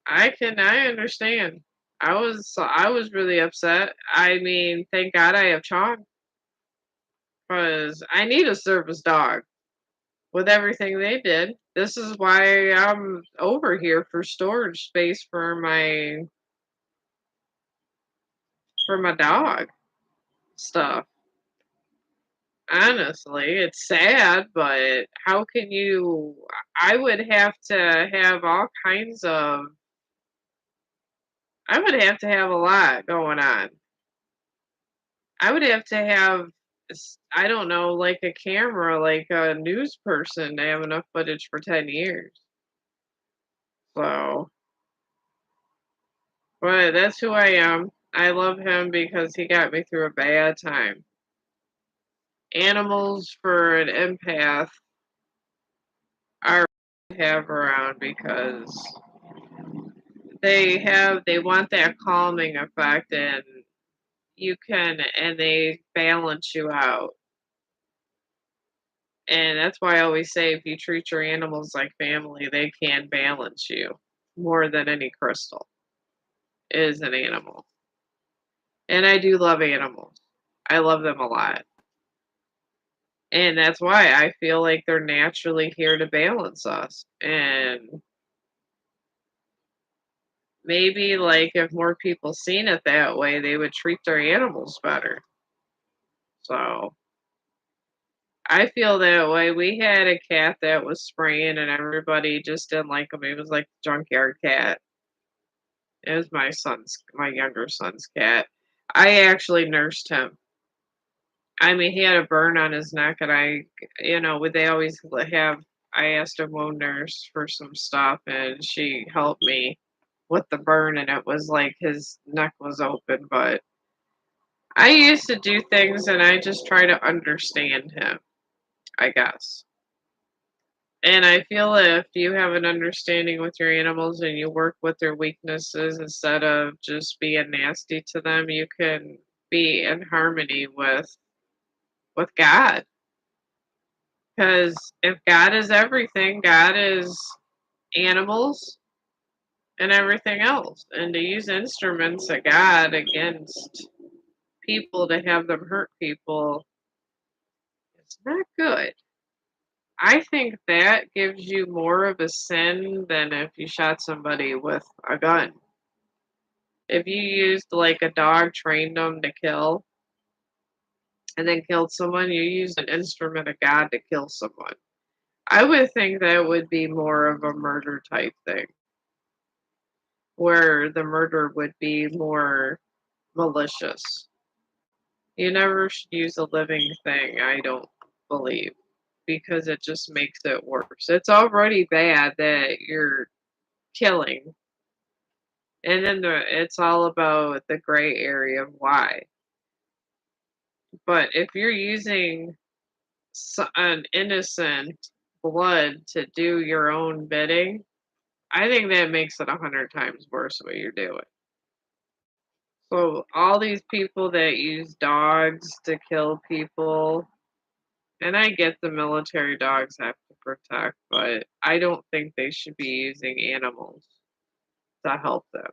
I understand. I was really upset. I mean, thank God I have Chong because I need a service dog with everything they did. This is why I'm over here for storage space for my dog stuff. Honestly, it's sad, but how can you? I would have to have all kinds of. I would have to have a lot going on. I would have to have, I don't know, like a camera, like a news person to have enough footage for 10 years. So, but that's who I am. I love him because he got me through a bad time. Animals for an empath are to have around because they want that calming effect, and you can, and they balance you out. And that's why I always say if you treat your animals like family, they can balance you more than any crystal is an animal. And I do love animals. I love them a lot. And that's why I feel like they're naturally here to balance us. And maybe like if more people seen it that way, they would treat their animals better. So I feel that way. We had a cat that was spraying and everybody just didn't like him. He was like a junkyard cat. It was my younger son's cat. I actually nursed him. I mean, he had a burn on his neck, and would they always have? I asked a wound nurse for some stuff, and she helped me with the burn, and it was like his neck was open. But I used to do things, and I just try to understand him, I guess. And I feel if you have an understanding with your animals and you work with their weaknesses instead of just being nasty to them, you can be in harmony with God. Because if God is everything, God is animals and everything else. And to use instruments of God against people to have them hurt people, it's not good. I think that gives you more of a sin than if you shot somebody with a gun. If you used like a dog, trained them to kill, and then killed someone, you used an instrument of God to kill someone. I would think that would be more of a murder type thing, where the murder would be more malicious. You never should use a living thing, I don't believe, because it just makes it worse. It's already bad that you're killing, and then it's all about the gray area of why. But if you're using an innocent blood to do your own bidding, I think that makes it 100 times worse what you're doing. So all these people that use dogs to kill people, and I get the military dogs have to protect, but I don't think they should be using animals to help them.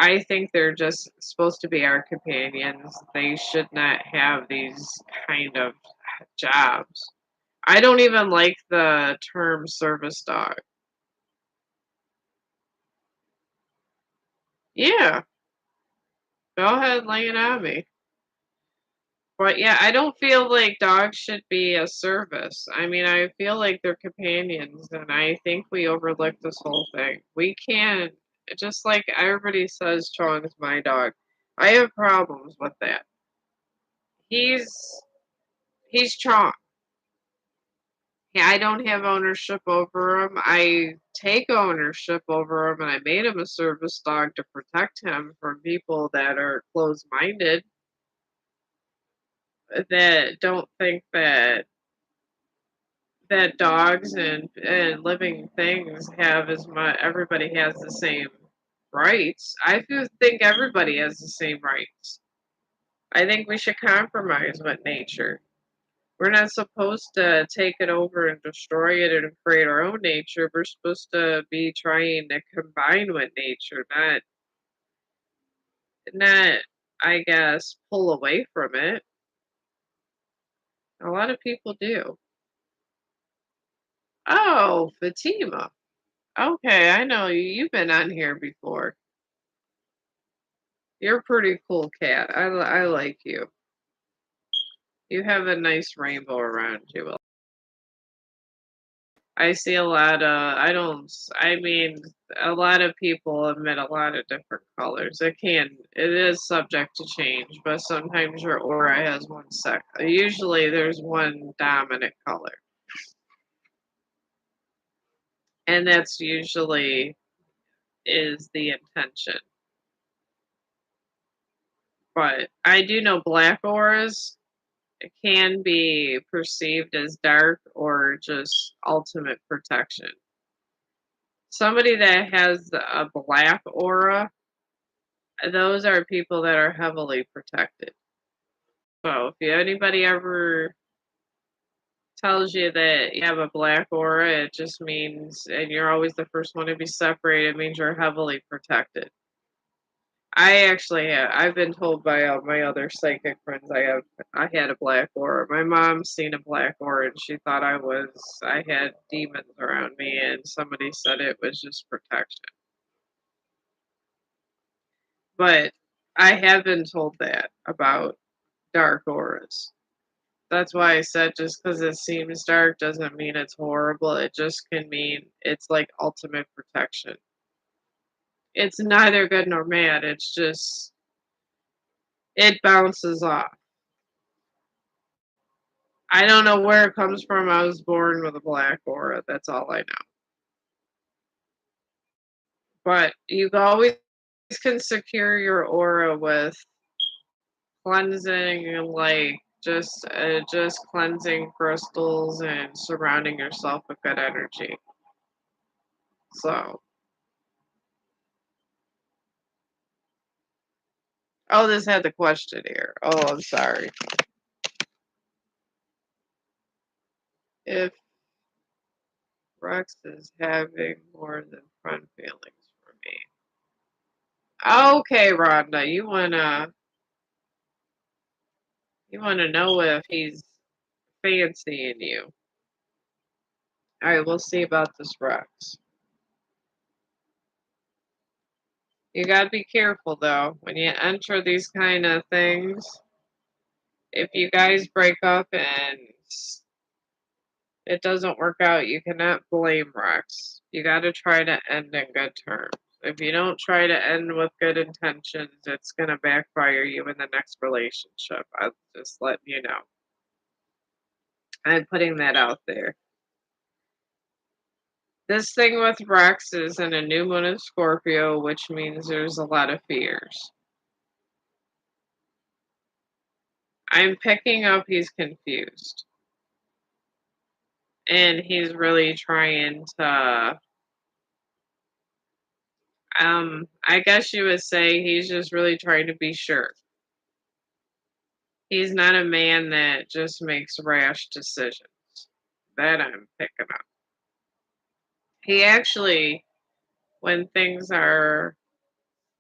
I think they're just supposed to be our companions. They should not have these kind of jobs. I don't even like the term service dog. Yeah, go ahead, lay it on me. But yeah, I don't feel like dogs should be a service. I mean, I feel like they're companions, and I think we overlook this whole thing. We can't, just like everybody says, Chong's my dog. I have problems with that. He's he's Chong. Yeah, I don't have ownership over him. I take ownership over him, and I made him a service dog to protect him from people that are closed minded, that don't think that dogs and living things have as much. Everybody has the same rights. I do think everybody has the same rights. I think we should compromise with nature. We're not supposed to take it over and destroy it and create our own nature. We're supposed to be trying to combine with nature, not I guess pull away from it. A lot of people do. Oh, Fatima. Okay, I know you. You've been on here before. You're a pretty cool cat. I like you. You have a nice rainbow around you. I see a lot of, I mean, a lot of people emit a lot of different colors. It is subject to change, but sometimes your aura has one usually there's one dominant color. And that's usually is the intention. But I do know black auras can be perceived as dark or just ultimate protection. Somebody that has a black aura, those are people that are heavily protected. So if anybody ever tells you that you have a black aura, it just means, and you're always the first one to be separated, it means you're heavily protected. I've been told by my other psychic friends I had a black aura. My mom's seen a black aura and she thought I had demons around me, and somebody said it was just protection. But I have been told that about dark auras. That's why I said just because it seems dark doesn't mean it's horrible. It just can mean it's like ultimate protection. It's neither good nor bad. It's just it bounces off. I don't know where it comes from. I was born with a black aura. That's all I know. But you always can secure your aura with cleansing and like just cleansing crystals and surrounding yourself with good energy. So, oh, this had the question here. Oh, I'm sorry. If Rex is having more than fun feelings for me. Okay, Rhonda, you wanna know if he's fancying you. All right, we'll see about this Rex. You gotta be careful though when you enter these kind of things. If you guys break up and it doesn't work out, you cannot blame Rex. You gotta try to end in good terms. If you don't try to end with good intentions, it's gonna backfire you in the next relationship. I'm just letting you know. I'm putting that out there. This thing with Rex is in a new moon in Scorpio, which means there's a lot of fears. I'm picking up he's confused. And he's really trying to, I guess you would say he's just really trying to be sure. He's not a man that just makes rash decisions. That I'm picking up. He actually, when things are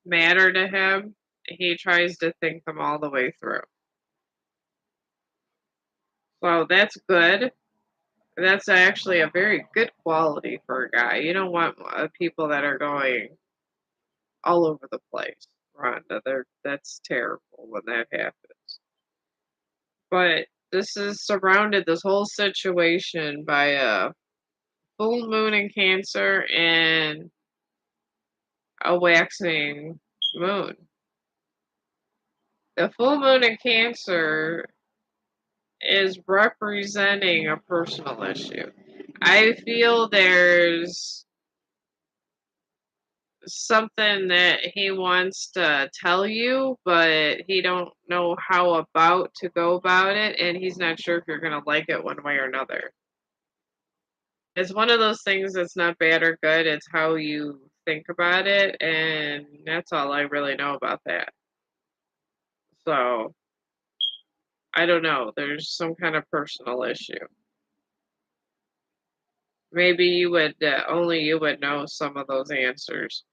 matter to him, he tries to think them all the way through. So that's good. That's actually a very good quality for a guy. You don't want people that are going all over the place, Rhonda. That's terrible when that happens. But this is surrounded, this whole situation, by a full moon in Cancer and a waxing moon. The full moon in Cancer is representing a personal issue. I feel there's something that he wants to tell you, but he don't know how about to go about it, and he's not sure if you're gonna like it one way or another. It's one of those things that's not bad or good. It's how you think about it, and that's all I really know about that. So I don't know. There's some kind of personal issue. Maybe only you would know some of those answers.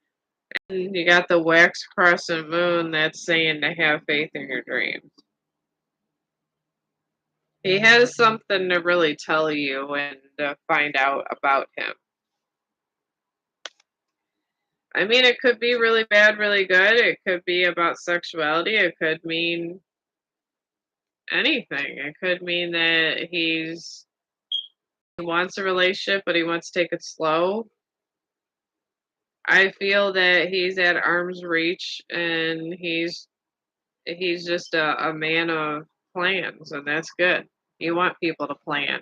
And you got the wax crescent moon that's saying to have faith in your dreams. He has something to really tell you and to find out about him. I mean, it could be really bad, really good. It could be about sexuality. It could mean anything. It could mean that he wants a relationship, but he wants to take it slow. I feel that he's at arm's reach and he's just a man of plans, and that's good. You want people to plan.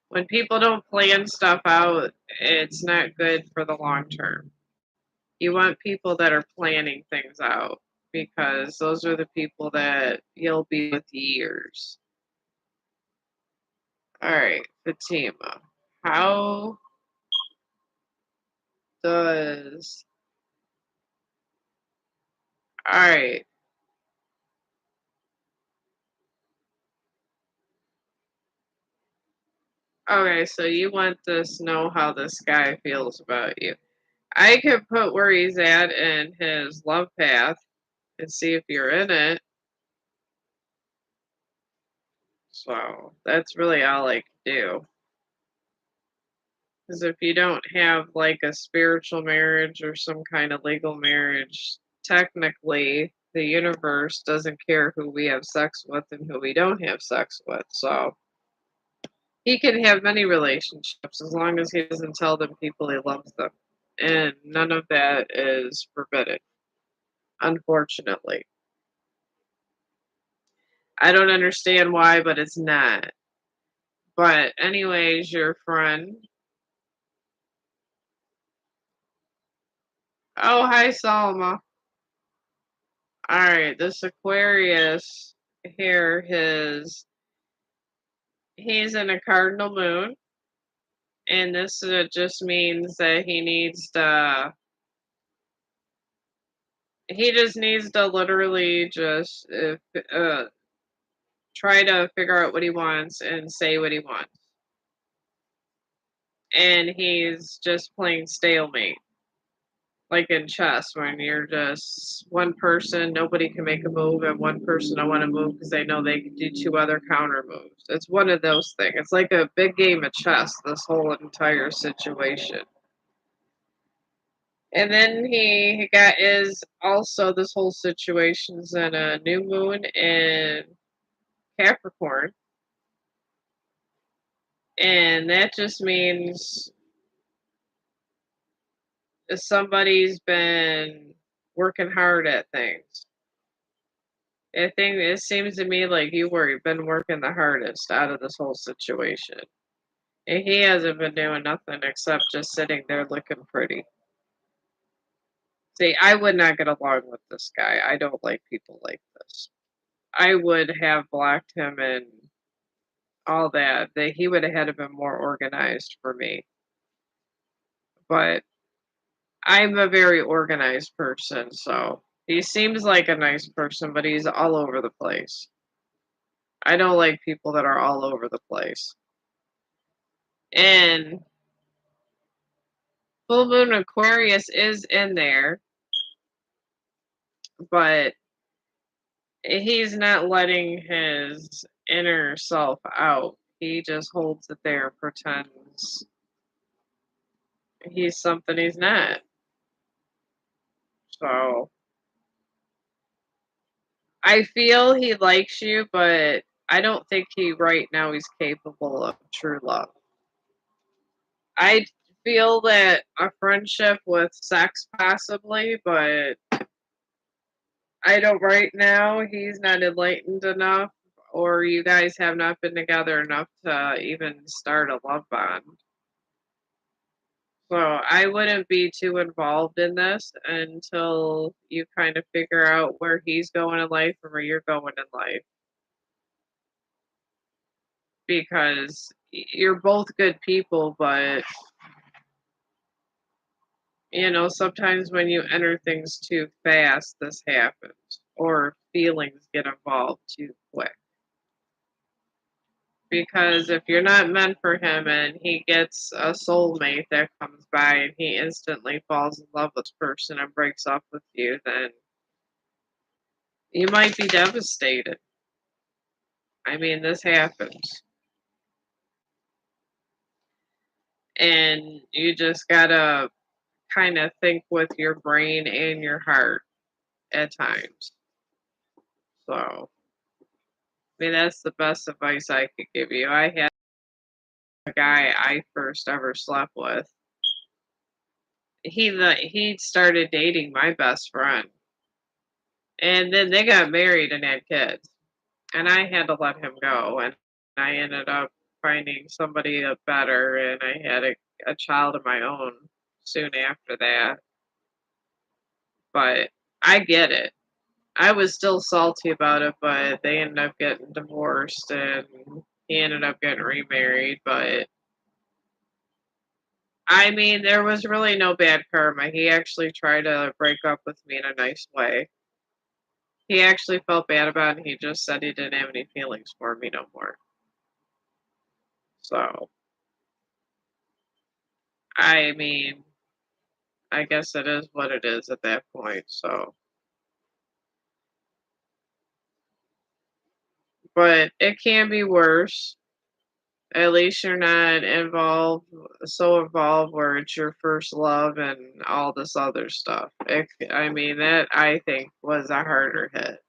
When people don't plan stuff out, it's not good for the long term. You want people that are planning things out because those are the people that you'll be with years. All right, Fatima. How does Alright. Okay, so you want to know how this guy feels about you. I could put where he's at in his love path and see if you're in it. So that's really all I can do. Because if you don't have like a spiritual marriage or some kind of legal marriage, technically the universe doesn't care who we have sex with and who we don't have sex with. So he can have many relationships as long as he doesn't tell them people he loves them. And none of that is forbidden, unfortunately. I don't understand why, but it's not. But anyways, your friend. Oh, hi, Salma. All right, this Aquarius here, he's in a cardinal moon, and this just means that he just needs to literally just try to figure out what he wants and say what he wants, and he's just playing stalemate. Like in chess, when you're just one person, nobody can make a move, and one person don't want to move because they know they can do two other counter moves. It's one of those things. It's like a big game of chess, this whole entire situation. And then he got is also this whole situation's in a new moon in Capricorn, and that just means somebody's been working hard at things. I think it seems to me like you've been working the hardest out of this whole situation. And he hasn't been doing nothing except just sitting there looking pretty. See, I would not get along with this guy. I don't like people like this. I would have blocked him and all that. That he would have had to been more organized for me. But I'm a very organized person, so he seems like a nice person, but he's all over the place. I don't like people that are all over the place. And full moon Aquarius is in there, but he's not letting his inner self out. He just holds it there and pretends he's something he's not. So I feel he likes you, but I don't think he right now he's capable of true love. I feel that a friendship with sex possibly, but I don't right now. He's not enlightened enough, or you guys have not been together enough to even start a love bond. So I wouldn't be too involved in this until you kind of figure out where he's going in life and where you're going in life. Because you're both good people, but sometimes when you enter things too fast, this happens, or feelings get involved too quick. Because if you're not meant for him and he gets a soulmate that comes by and he instantly falls in love with this person and breaks up with you, then you might be devastated. I mean, this happens. And you just gotta kind of think with your brain and your heart at times. So, I mean, that's the best advice I could give you. I had a guy I first ever slept with. He started dating my best friend, and then they got married and had kids, and I had to let him go, and I ended up finding somebody better, and I had a child of my own soon after that. But I get it. I was still salty about it, but they ended up getting divorced, and he ended up getting remarried. But I mean, there was really no bad karma. He actually tried to break up with me in a nice way. He actually felt bad about it. He just said he didn't have any feelings for me no more. So, I mean, I guess it is what it is at that point. So, but it can be worse. At least you're not so involved where it's your first love and all this other stuff. I mean, that I think was a harder hit.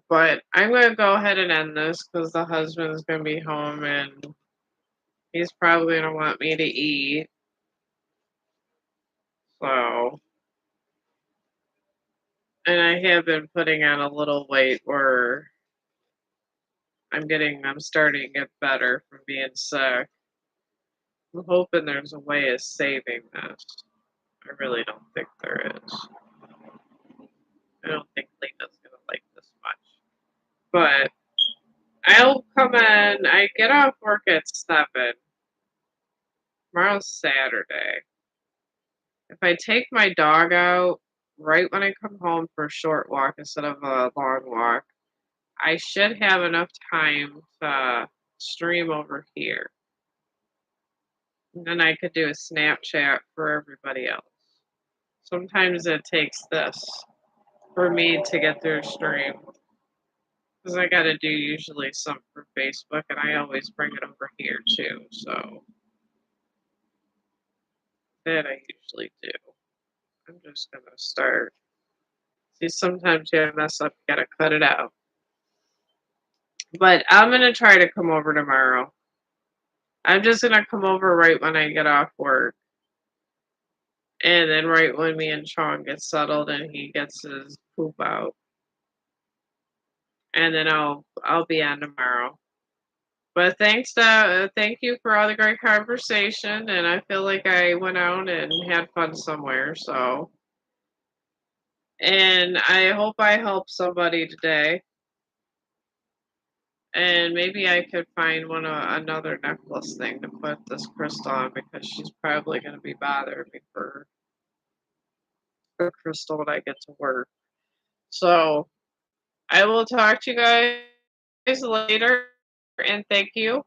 But I'm going to go ahead and end this because the husband's going to be home and he's probably going to want me to eat. So, and I have been putting on a little weight where I'm starting to get better from being sick. I'm hoping there's a way of saving this. I really don't think there is. I don't think Lena's gonna like this much. But I'll come in. I get off work at 7. Tomorrow's Saturday. If I take my dog out right when I come home for a short walk instead of a long walk, I should have enough time to stream over here. And then I could do a Snapchat for everybody else. Sometimes it takes this for me to get through stream because I got to do usually some for Facebook, and I always bring it over here too. So that I usually do. I'm just gonna start. See, sometimes you mess up, you gotta cut it out. But I'm gonna try to come over tomorrow. I'm just gonna come over right when I get off work, and then right when me and Sean get settled and he gets his poop out, and then I'll be on tomorrow. But thank you for all the great conversation, and I feel like I went out and had fun somewhere. So, and I hope I helped somebody today, and maybe I could find another necklace thing to put this crystal on because she's probably going to be bothering me for a crystal when I get to work. So I will talk to you guys later, and thank you.